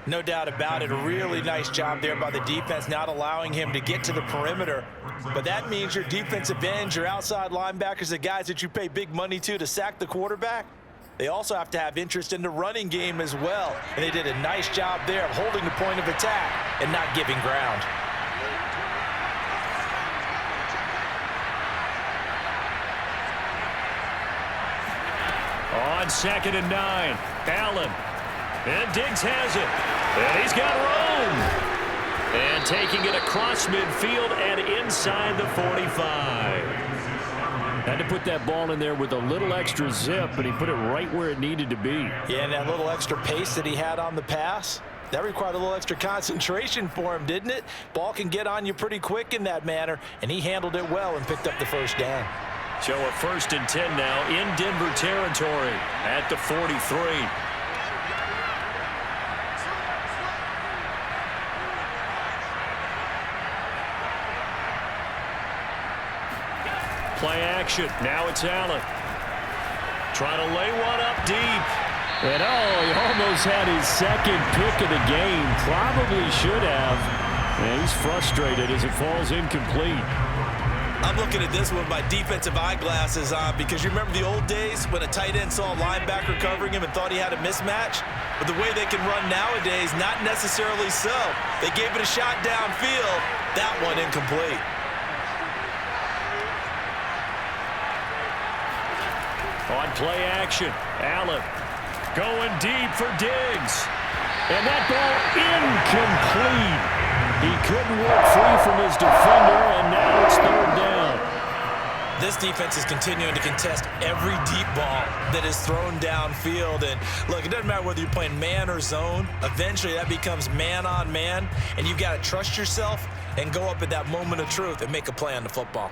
No doubt about it. A really nice job there by the defense, not allowing him to get to the perimeter. But that means your defensive ends, your outside linebackers, the guys that you pay big money to sack the quarterback, they also have to have interest in the running game as well. And they did a nice job there of holding the point of attack and not giving ground. On 2nd and 9, Allen. And Diggs has it. And he's got room. And taking it across midfield and inside the 45. Had to put that ball in there with a little extra zip, but he put it right where it needed to be. Yeah, and that little extra pace that he had on the pass, that required a little extra concentration for him, didn't it? Ball can get on you pretty quick in that manner, and he handled it well and picked up the first down. So a 1st and 10 now in Denver territory at the 43. Play action. Now it's Allen. Trying to lay one up deep. And he almost had his second pick of the game. Probably should have. And he's frustrated as it falls incomplete. I'm looking at this with my defensive eyeglasses on because you remember the old days when a tight end saw a linebacker covering him and thought he had a mismatch? But the way they can run nowadays, not necessarily so. They gave it a shot downfield. That one incomplete. On play action, Allen going deep for Diggs. And that ball incomplete. He couldn't work free from his defender, and now it's 3rd down. This defense is continuing to contest every deep ball that is thrown downfield. And look, it doesn't matter whether you're playing man or zone. Eventually, that becomes man on man, and you've got to trust yourself and go up at that moment of truth and make a play on the football.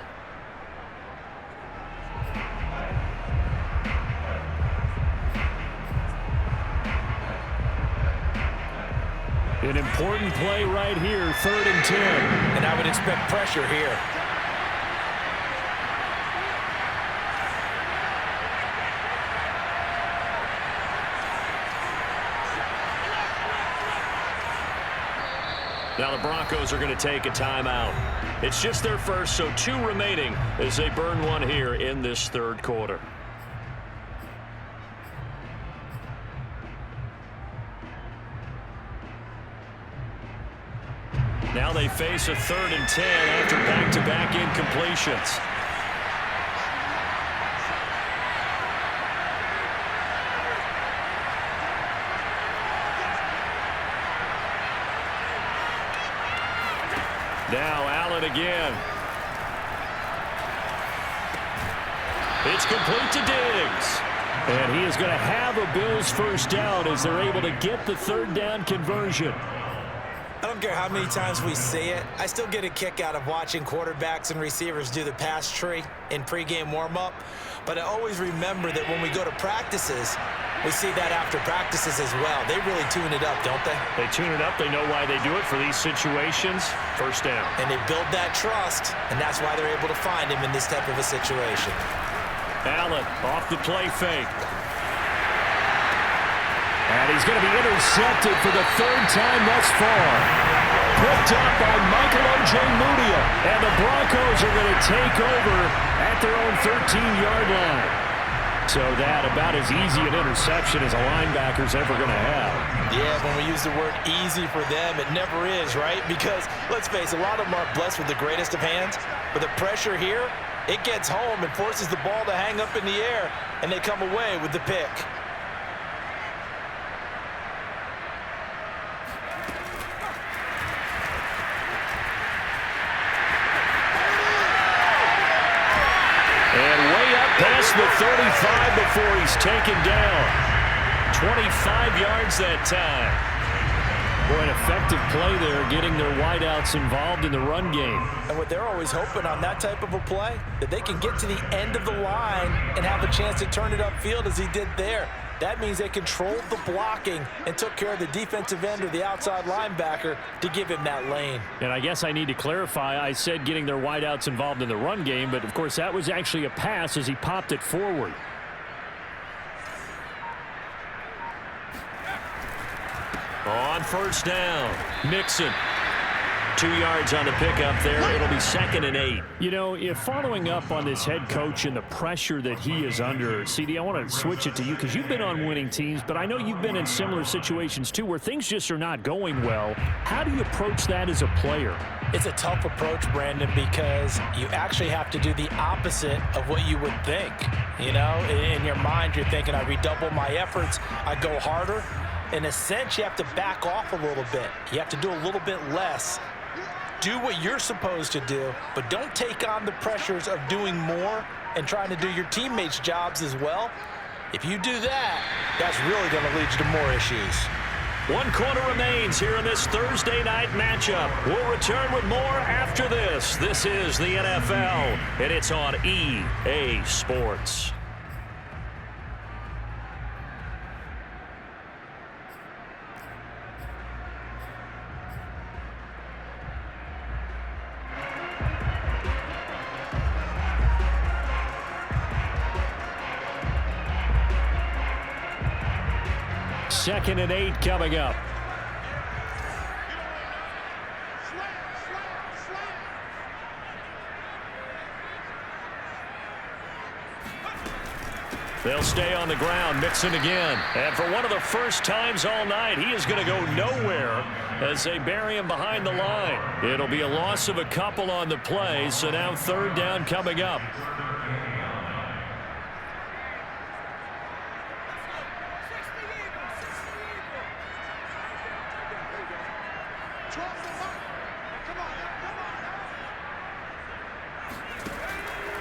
An important play right here, 3rd and 10. And I would expect pressure here. Now the Broncos are going to take a timeout. It's just their first, so 2 remaining as they burn one here in this 3rd quarter. Now they face a 3rd and 10 after back-to-back incompletions. Now Allen again. It's complete to Diggs. And he is going to have a Bills first down as they're able to get the 3rd down conversion. I don't care how many times we see it. I still get a kick out of watching quarterbacks and receivers do the pass tree in pregame warm-up. But I always remember that when we go to practices, we see that after practices as well. They really tune it up, don't they? They tune it up. They know why they do it for these situations. First down. And they build that trust, and that's why they're able to find him in this type of a situation. Allen off the play fake. And he's going to be intercepted for the 3rd time thus far. Picked up by Michael O.J. Mudia. And the Broncos are going to take over at their own 13-yard line. So that about as easy an interception as a linebacker's ever going to have. Yeah, when we use the word easy for them, it never is, right? Because, let's face it, a lot of them are blessed with the greatest of hands. But the pressure here, it gets home and forces the ball to hang up in the air, and they come away with the pick. And way up past the 35 before he's taken down. 25 yards that time. Boy, an effective play there, getting their wideouts involved in the run game. And what they're always hoping on that type of a play, that they can get to the end of the line and have a chance to turn it upfield as he did there. That means they controlled the blocking and took care of the defensive end or the outside linebacker to give him that lane. And I guess I need to clarify, I said getting their wideouts involved in the run game, but of course that was actually a pass as he popped it forward. On first down, Mixon. 2 yards on the pickup there. It'll be 2nd and 8. You know, if following up on this head coach and the pressure that he is under, CD, I want to switch it to you because you've been on winning teams, but I know you've been in similar situations too where things just are not going well. How do you approach that as a player? It's a tough approach, Brandon, because you actually have to do the opposite of what you would think. You know, in your mind, you're thinking, I redouble my efforts, I go harder. In a sense, you have to back off a little bit. You have to do a little bit less. Do what you're supposed to do, but don't take on the pressures of doing more and trying to do your teammates' jobs as well. If you do that, that's really going to lead you to more issues. 1 quarter remains here in this Thursday night matchup. We'll return with more after this. This is the NFL, and it's on EA Sports. Second and 8 coming up. They'll stay on the ground. Mixon again. And for one of the first times all night, he is going to go nowhere as they bury him behind the line. It'll be a loss of a couple on the play, so now 3rd down coming up.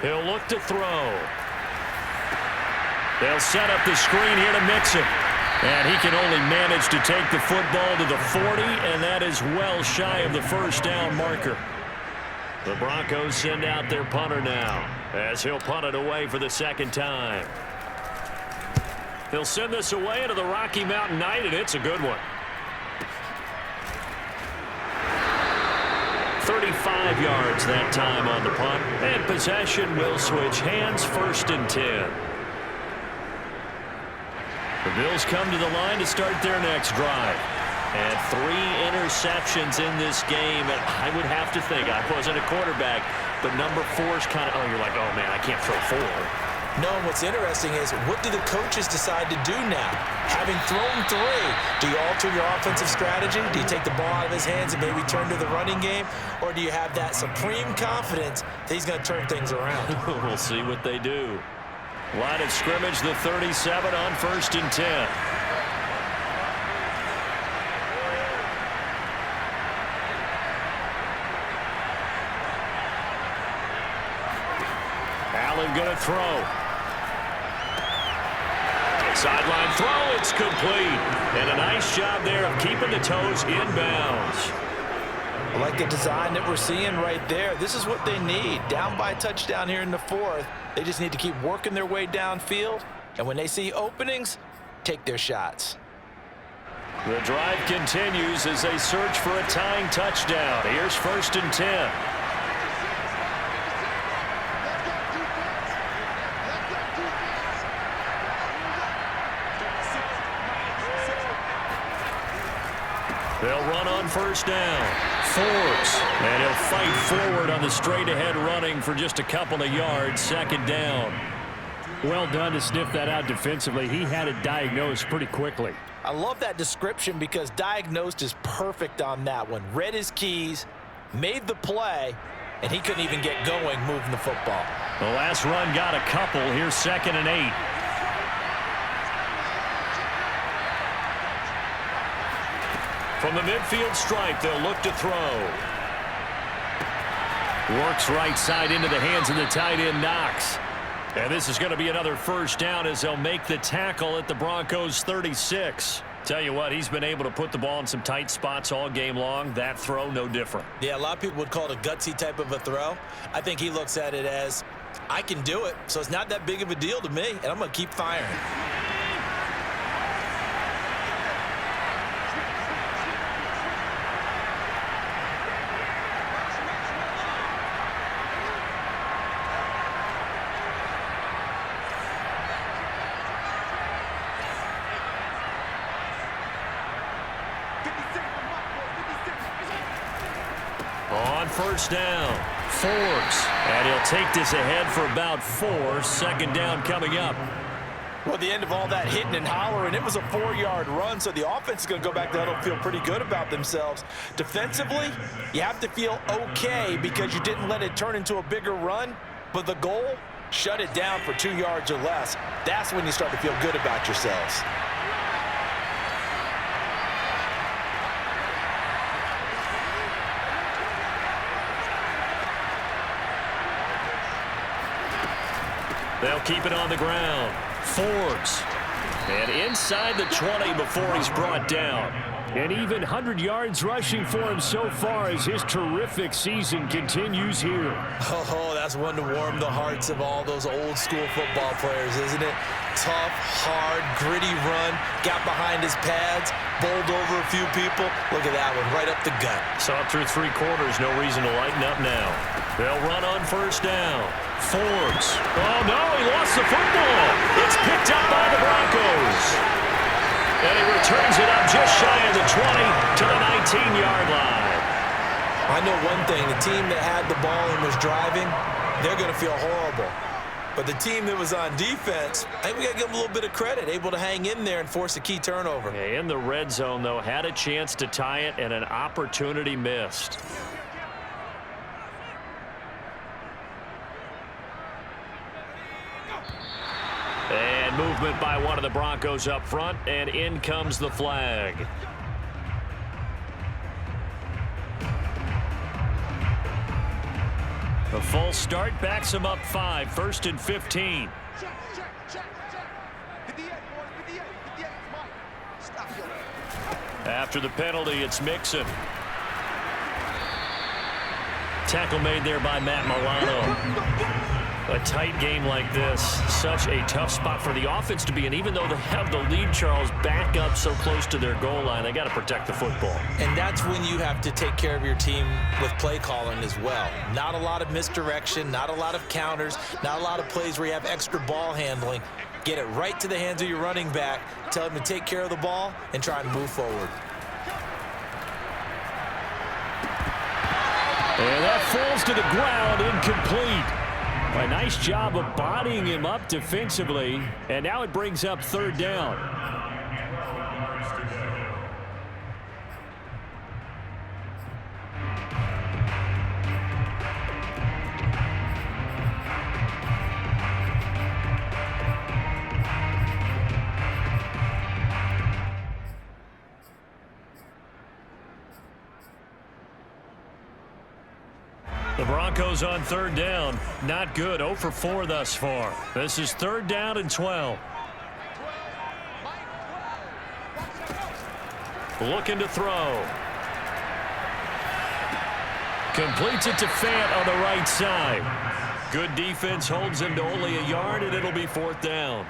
He'll look to throw. They'll set up the screen here to Mixon. And he can only manage to take the football to the 40, and that is well shy of the first down marker. The Broncos send out their punter now as he'll punt it away for the 2nd time. He'll send this away into the Rocky Mountain Night, and it's a good one. 35 yards that time on the punt, and possession will switch hands. 1st and 10. The Bills come to the line to start their next drive. And 3 interceptions in this game. And I would have to think, I wasn't a quarterback, but number 4 is kind of, oh, you're like, oh, man, I can't throw 4. No, what's interesting is, what do the coaches decide to do now? Having thrown 3, do you alter your offensive strategy? Do you take the ball out of his hands and maybe turn to the running game? Or do you have that supreme confidence that he's going to turn things around? We'll see what they do. Line of scrimmage, the 37 on 1st and 10. Allen going to throw. Sideline throw, it's complete. And a nice job there of keeping the toes inbounds. I like the design that we're seeing right there. This is what they need. Down by a touchdown here in the 4th. They just need to keep working their way downfield. And when they see openings, take their shots. The drive continues as they search for a tying touchdown. Here's 1st and 10. They'll run on 1st down. Forbes. And he'll fight forward on the straight-ahead running for just a couple of yards. 2nd down. Well done to sniff that out defensively. He had it diagnosed pretty quickly. I love that description because diagnosed is perfect on that one. Read his keys, made the play, and he couldn't even get going moving the football. The last run got a couple. Here's 2nd and 8. From the midfield stripe, they'll look to throw. Works right side into the hands of the tight end, Knox. And this is going to be another 1st down as they'll make the tackle at the Broncos 36. Tell you what, he's been able to put the ball in some tight spots all game long. That throw, no different. Yeah, a lot of people would call it a gutsy type of a throw. I think he looks at it as, I can do it, so it's not that big of a deal to me, and I'm going to keep firing. On 1st down, Forbes. And he'll take this ahead for about 4. 2nd down coming up. Well, the end of all that hitting and hollering, it was a 4-yard run, so the offense is going to go back to huddle and feel pretty good about themselves. Defensively, you have to feel okay because you didn't let it turn into a bigger run, but the goal, shut it down for 2 yards or less. That's when you start to feel good about yourselves. They'll keep it on the ground. Forbes. And inside the 20 before he's brought down. And even 100 yards rushing for him so far as his terrific season continues here. Oh, that's one to warm the hearts of all those old school football players, isn't it? Tough, hard, gritty run, got behind his pads, bowled over a few people. Look at that one, right up the gut. Saw it through 3 quarters, no reason to lighten up now. They'll run on 1st down. Forbes. Oh, no, he lost the football. It's picked up by the Broncos. And he returns it up just shy of the 20 to the 19-yard line. I know one thing, the team that had the ball and was driving, they're going to feel horrible. But the team that was on defense, I think we got to give them a little bit of credit, able to hang in there and force a key turnover. In the red zone, though, had a chance to tie it and an opportunity missed. And movement by one of the Broncos up front, and in comes the flag. A false start backs him up 5, 1st and 15. After the penalty, it's Mixon. Tackle made there by Matt Milano. A tight game like this, such a tough spot for the offense to be in. Even though they have the lead, Charles, back up so close to their goal line, they got to protect the football. And that's when you have to take care of your team with play calling as well. Not a lot of misdirection, not a lot of counters, not a lot of plays where you have extra ball handling. Get it right to the hands of your running back, tell him to take care of the ball, and try and move forward. And that falls to the ground, incomplete. A nice job of bodying him up defensively, and now it brings up third down. The Broncos on third down. Not good. 0 for 4 thus far. This is third down and 12. Looking to throw. Completes it to Fant on the right side. Good defense holds him to only a yard, and it'll be fourth down.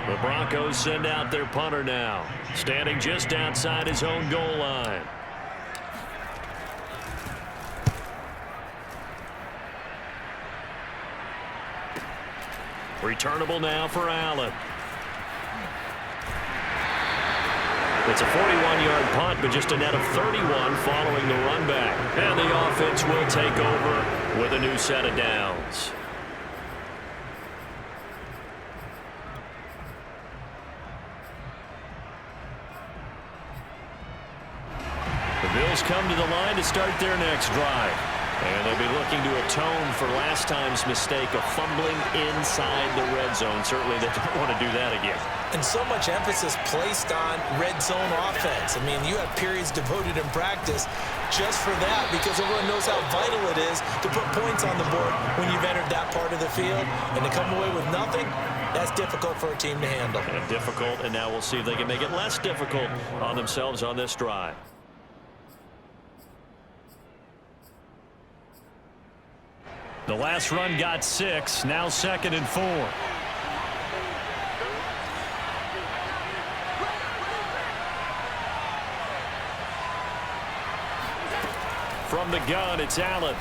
The Broncos send out their punter now, standing just outside his own goal line. Returnable now for Allen. It's a 41-yard punt, but just a net of 31 following the run back. And the offense will take over with a new set of downs. The Bills come to the line to start their next drive. And they'll be looking to atone for last time's mistake of fumbling inside the red zone. Certainly they don't want to do that again. And so much emphasis placed on red zone offense. I mean, you have periods devoted in practice just for that because everyone knows how vital it is to put points on the board when you've entered that part of the field. And to come away with nothing, that's difficult for a team to handle. And difficult, and now we'll see if they can make it less difficult on themselves on this drive. The last run got 6, now 2nd and 4. From the gun, it's Allen.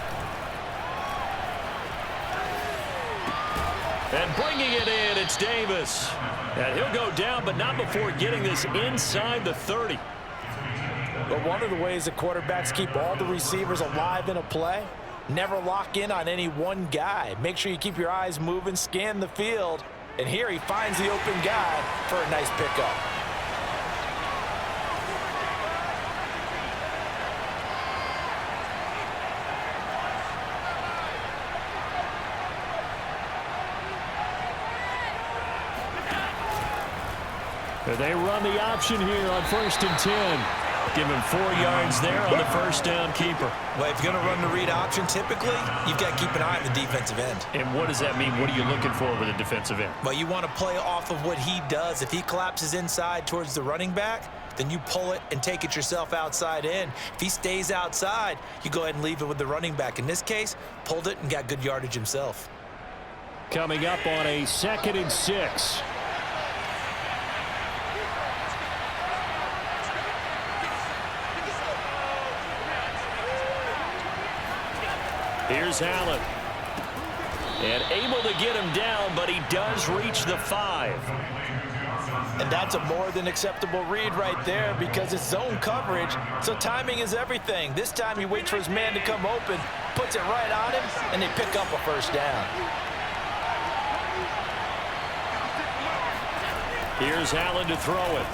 And bringing it in, it's Davis. And he'll go down, but not before getting this inside the 30. But one of the ways the quarterbacks keep all the receivers alive in a play, never lock in on any one guy. Make sure you keep your eyes moving, scan the field. And here he finds the open guy for a nice pickup. They run the option here on 1st and 10. Give him 4 yards there on the first down keeper. Well, if you're going to run the read option, typically, you've got to keep an eye on the defensive end. And what does that mean? What are you looking for with a defensive end? Well, you want to play off of what he does. If he collapses inside towards the running back, then you pull it and take it yourself outside in. If he stays outside, you go ahead and leave it with the running back. In this case, pulled it and got good yardage himself. Coming up on a 2nd and 6. Here's Allen. And able to get him down, but he does reach the 5. And that's a more than acceptable read right there because it's zone coverage, so timing is everything. This time he waits for his man to come open, puts it right on him, and they pick up a first down. Here's Allen to throw it.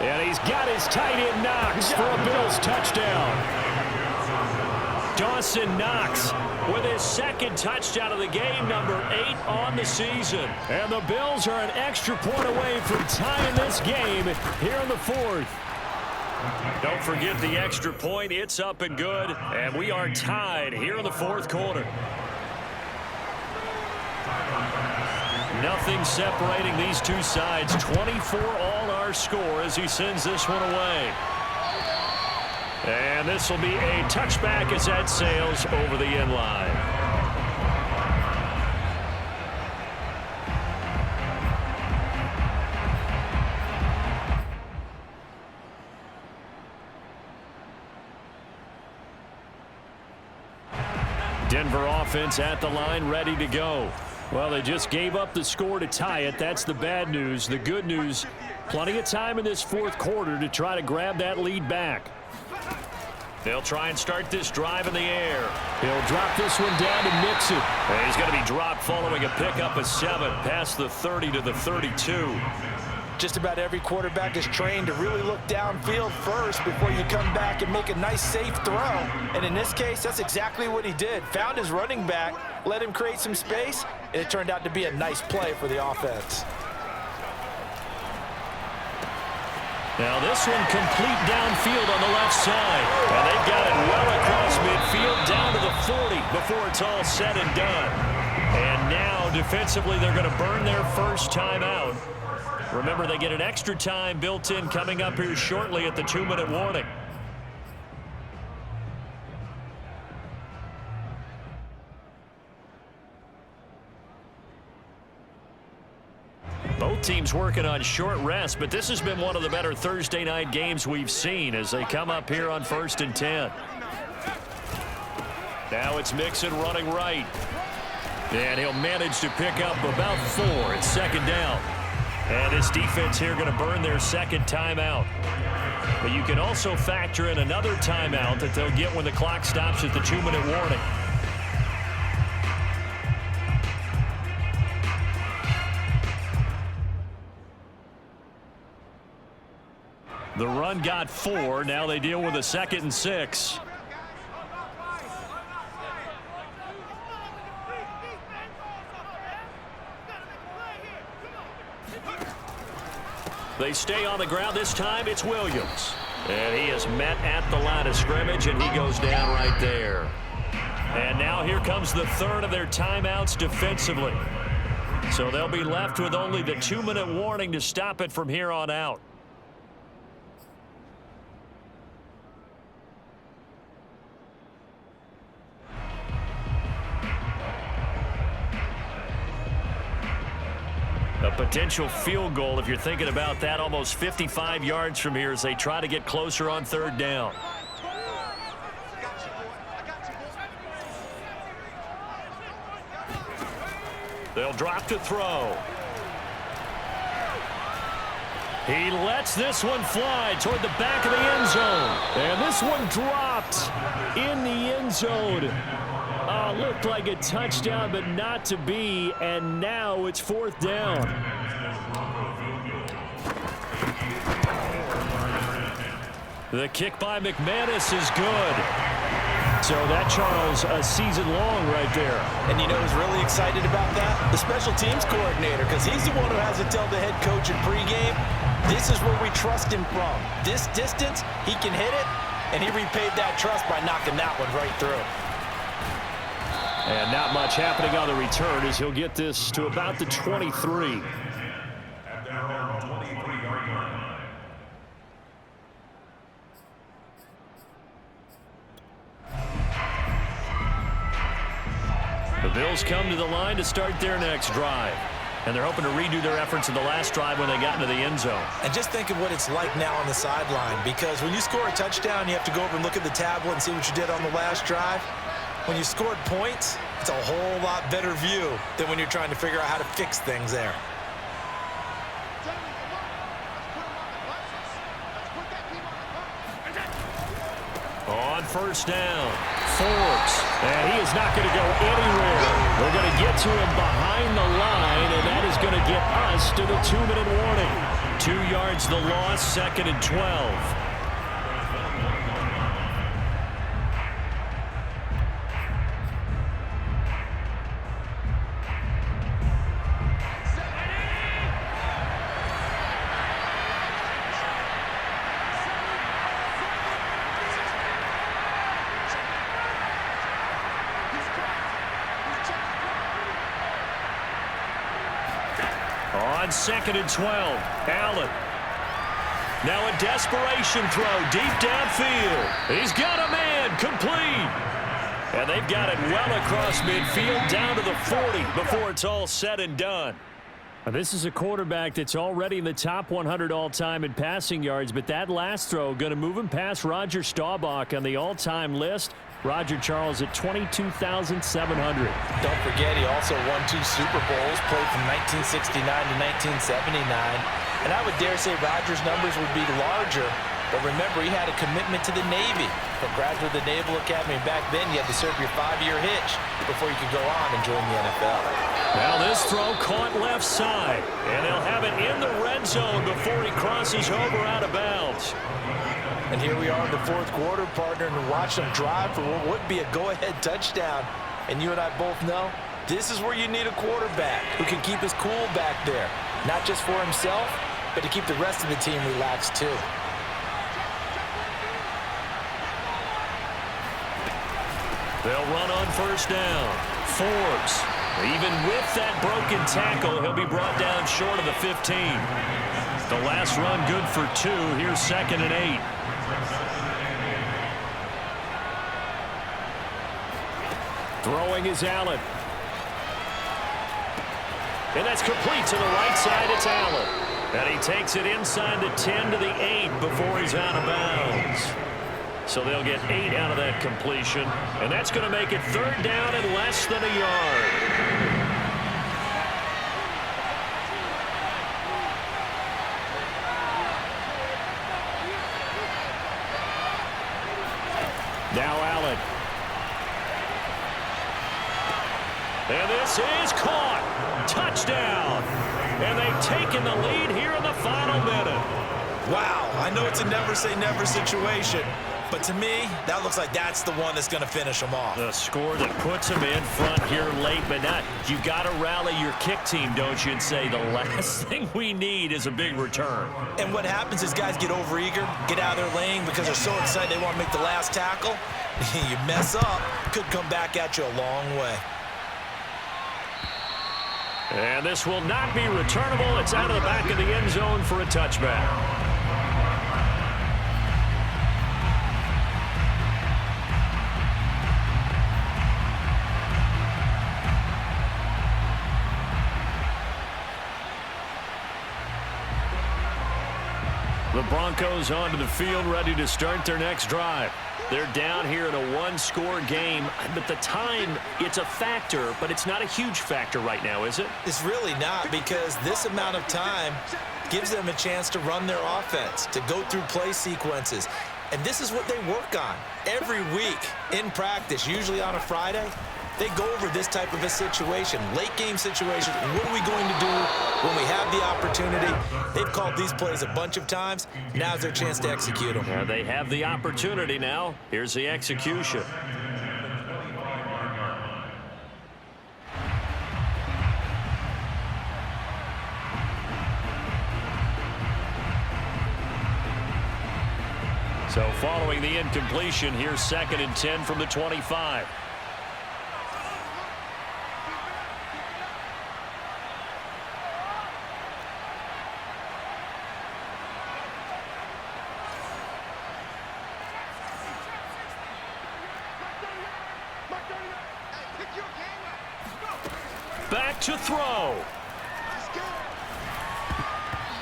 And he's got his tight end Knox for a Bills touchdown. Dawson Knox with his 2nd touchdown of the game, number 8 on the season. And the Bills are an extra point away from tying this game here in the 4th. Don't forget the extra point. It's up and good. And we are tied here in the 4th quarter. Nothing separating these two sides. 24 all our score as he sends this one away. And this will be a touchback as that sails over the end line. Denver offense at the line, ready to go. Well, they just gave up the score to tie it. That's the bad news. The good news, plenty of time in this 4th quarter to try to grab that lead back. They'll try and start this drive in the air. He'll drop this one down to Mixon. And he's going to be dropped following a pickup of 7 past the 30 to the 32. Just about every quarterback is trained to really look downfield first before you come back and make a nice, safe throw. And in this case, that's exactly what he did. Found his running back, let him create some space, and it turned out to be a nice play for the offense. Now this one complete downfield on the left side. And they've got it well across midfield down to the 40 before it's all said and done. And now defensively they're going to burn their first timeout. Remember, they get an extra time built in coming up here shortly at the 2-minute warning. Both teams working on short rest, but this has been one of the better Thursday night games we've seen as they come up here on 1st and 10. Now it's Mixon running right. And he'll manage to pick up about 4. It's 2nd down. And this defense here going to burn their second timeout. But you can also factor in another timeout that they'll get when the clock stops at the 2-minute warning. The run got 4. Now they deal with a 2nd and 6. They stay on the ground. This time it's Williams. And he is met at the line of scrimmage, and he goes down right there. And now here comes the 3rd of their timeouts defensively. So they'll be left with only the 2-minute warning to stop it from here on out. A potential field goal, if you're thinking about that, almost 55 yards from here as they try to get closer on 3rd down. They'll drop to throw. He lets this one fly toward the back of the end zone. And this one dropped in the end zone. Looked like a touchdown, but not to be. And now it's 4th down. The kick by McManus is good. So that, Charles, a season long right there. And you know who's really excited about that? The special teams coordinator, because he's the one who has to tell the head coach in pregame, this is where we trust him from. This distance, he can hit it, and he repaid that trust by knocking that one right through. And not much happening on the return as he'll get this to about the 23. At their own 23-yard line. The Bills come to the line to start their next drive. And they're hoping to redo their efforts in the last drive when they got into the end zone. And just think of what it's like now on the sideline, because when you score a touchdown, you have to go over and look at the tablet and see what you did on the last drive. When you scored points, it's a whole lot better view than when you're trying to figure out how to fix things there. On 1st down, Forbes. And he is not going to go anywhere. We're going to get to him behind the line, and that is going to get us to the 2-minute warning. 2 yards the loss, 2nd and 12. On 2nd and 12, Allen. Now a desperation throw deep downfield. He's got a man, complete. And they've got it well across midfield down to the 40 before it's all said and done. This is a quarterback that's already in the top 100 all-time in passing yards, but that last throw going to move him past Roger Staubach on the all-time list. Roger Charles at 22,700. Don't forget, he also won 2 Super Bowls, played from 1969 to 1979. And I would dare say Roger's numbers would be larger, but remember, he had a commitment to the Navy. but graduated the Naval Academy. Back then, you had to serve your 5-year hitch before you could go on and join the NFL. Now this throw caught left side, and they'll have it in the red zone before he crosses over out of bounds. And here we are in the fourth quarter, partner, and watch them drive for what would be a go-ahead touchdown. And you and I both know this is where you need a quarterback who can keep his cool back there, not just for himself, but to keep the rest of the team relaxed too. They'll run on first down. Forbes, even with that broken tackle, he'll be brought down short of the 15. The last run good for 2. Here's 2nd and 8. Throwing is Allen. And that's complete to the right side. It's Allen. And he takes it inside the 10 to the 8 before he's out of bounds. So they'll get 8 out of that completion. And that's going to make it 3rd down and less than a yard. Now Allen. And this is caught. Touchdown. And they've taken the lead here in the final minute. Wow, I know it's a never-say-never situation, but to me, that looks like that's the one that's going to finish them off. The score that puts them in front here late, but not. You got to rally your kick team, don't you, and say the last thing we need is a big return. And what happens is guys get overeager, get out of their lane because they're so excited they want to make the last tackle. You mess up, could come back at you a long way. And this will not be returnable. It's out of the back of the end zone for a touchback. The Broncos onto the field, ready to start their next drive. They're down here in a one-score game, but the time, it's a factor, but it's not a huge factor right now, is it? It's really not, because this amount of time gives them a chance to run their offense, to go through play sequences. And this is what they work on every week in practice, usually on a Friday. They go over this type of a situation, late game situation. What are we going to do when we have the opportunity? They've called these plays a bunch of times. Now's their chance to execute them. Yeah, they have the opportunity now. Here's the execution. So following the incompletion, here's 2nd and 10 from the 25. Back to throw.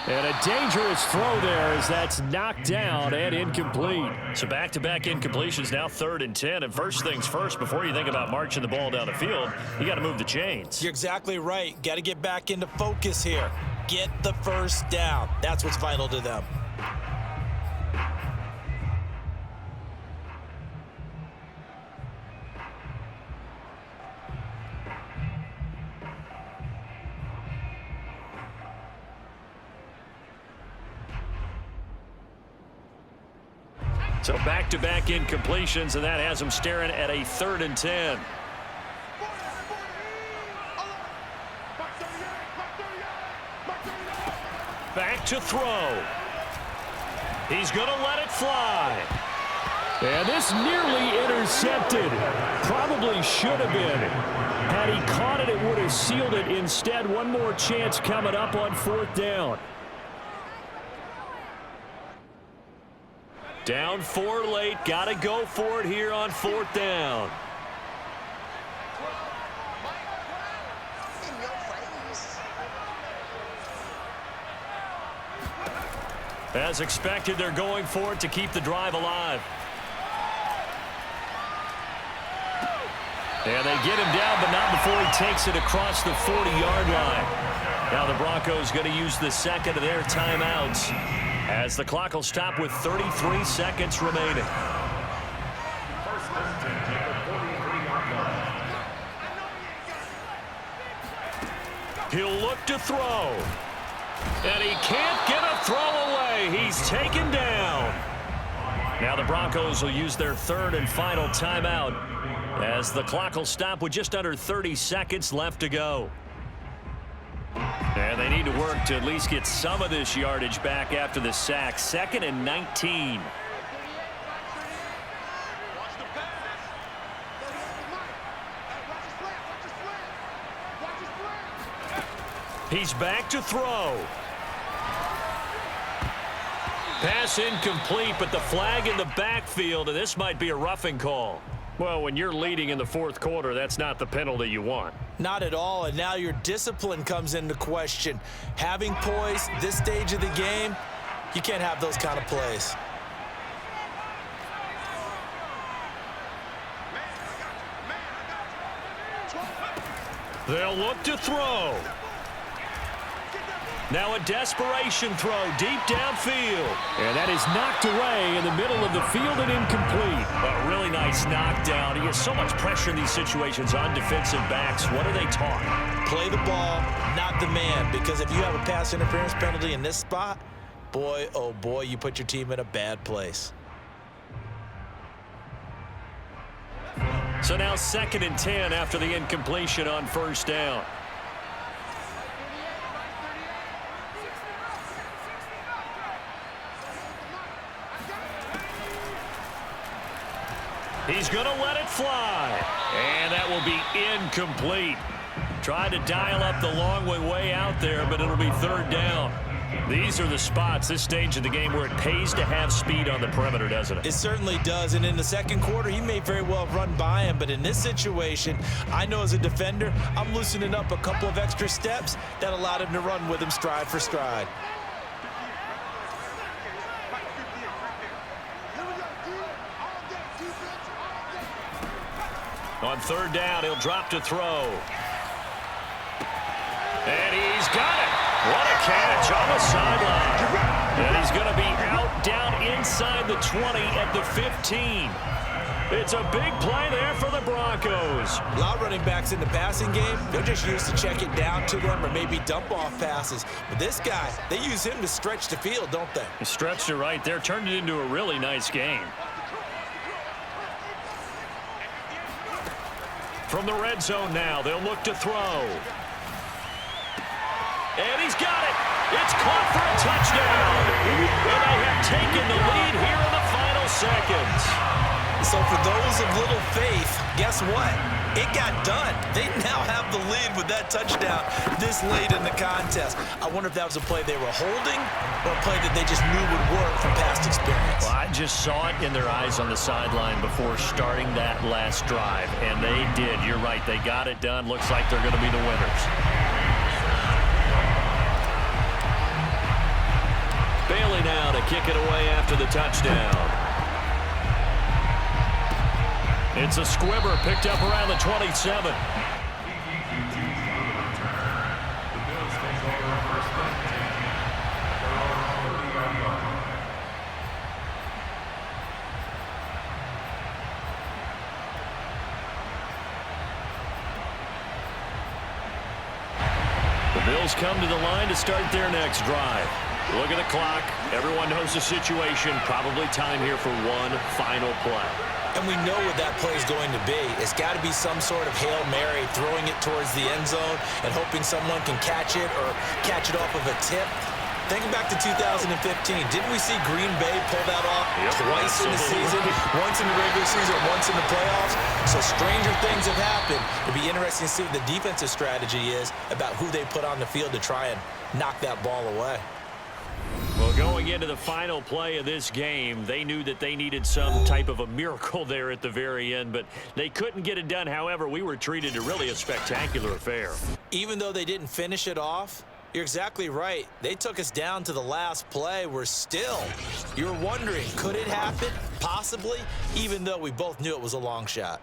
And a dangerous throw there as that's knocked down and incomplete. So back-to-back incompletions, now 3rd and 10. And first things first, before you think about marching the ball down the field, you got to move the chains. You're exactly right. Got to get back into focus here. Get the first down. That's what's vital to them. So back-to-back incompletions, and that has them staring at a 3rd and 10. Back to throw. He's going to let it fly. And this nearly intercepted. Probably should have been. Had he caught it, it would have sealed it. Instead, one more chance coming up on 4th down. Down 4 late. Got to go for it here on 4th down. As expected, they're going for it to keep the drive alive. And they get him down, but not before he takes it across the 40-yard line. Now the Broncos going to use the second of their timeouts, as the clock will stop with 33 seconds remaining. He'll look to throw. And he can't get a throw away. He's taken down. Now the Broncos will use their third and final timeout as the clock will stop with just under 30 seconds left to go. And they need to work to at least get some of this yardage back after the sack. 2nd and 19. He's back to throw. Pass incomplete, but the flag in the backfield, and this might be a roughing call. Well, when you're leading in the 4th quarter, that's not the penalty you want. Not at all, and now your discipline comes into question. Having poise this stage of the game, you can't have those kind of plays. They'll look to throw. Now a desperation throw deep downfield. And that is knocked away in the middle of the field and incomplete. A really nice knockdown. He has so much pressure in these situations on defensive backs. What are they taught? Play the ball, not the man, because if you have a pass interference penalty in this spot, boy, oh boy, you put your team in a bad place. So now 2nd and 10 after the incompletion on 1st down. He's going to let it fly. And that will be incomplete. Tried to dial up the long way out there, but it'll be 3rd down. These are the spots, this stage of the game, where it pays to have speed on the perimeter, doesn't it? It certainly does, and in the 2nd quarter, he may very well have run by him, but in this situation, I know as a defender, I'm loosening up a couple of extra steps that allowed him to run with him stride for stride. On 3rd down, he'll drop to throw. And he's got it. What a catch on the sideline. And he's going to be out down inside the 20 at the 15. It's a big play there for the Broncos. A lot of running backs in the passing game, they're just used to check it down to them or maybe dump off passes. But this guy, they use him to stretch the field, don't they? He stretched it right there, turned it into a really nice game. From the red zone now, they'll look to throw. And he's got it. It's caught for a touchdown. And they have taken the lead here in the final seconds. So for those of little faith, guess what? It got done. They now have the lead with that touchdown this late in the contest. I wonder if that was a play they were holding or a play that they just knew would work from past experience. Well, I just saw it in their eyes on the sideline before starting that last drive, and they did. You're right. They got it done. Looks like they're going to be the winners. Bailey now to kick it away after the touchdown. It's a squibber picked up around the 27. The Bills come to the line to start their next drive. Look at the clock. Everyone knows the situation. Probably time here for one final play. And we know what that play is going to be. It's got to be some sort of Hail Mary, throwing it towards the end zone and hoping someone can catch it or catch it off of a tip. Thinking back to 2015, didn't we see Green Bay pull that off twice in the season? Once in the regular season, once in the playoffs. So stranger things have happened. It'll be interesting to see what the defensive strategy is about who they put on the field to try and knock that ball away. Well, going into the final play of this game, they knew that they needed some type of a miracle there at the very end, but they couldn't get it done. However, we were treated to really a spectacular affair. Even though they didn't finish it off, you're exactly right. They took us down to the last play. We're still, you're wondering, could it happen? Possibly, even though we both knew it was a long shot.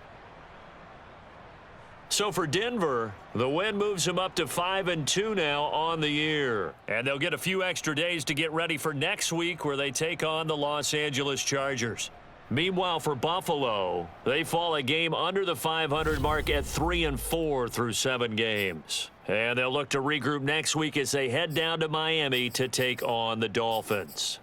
So for Denver, the win moves them up to 5-2 now on the year. And they'll get a few extra days to get ready for next week where they take on the Los Angeles Chargers. Meanwhile, for Buffalo, they fall a game under the 500 mark at 3-4 through 7 games. And they'll look to regroup next week as they head down to Miami to take on the Dolphins.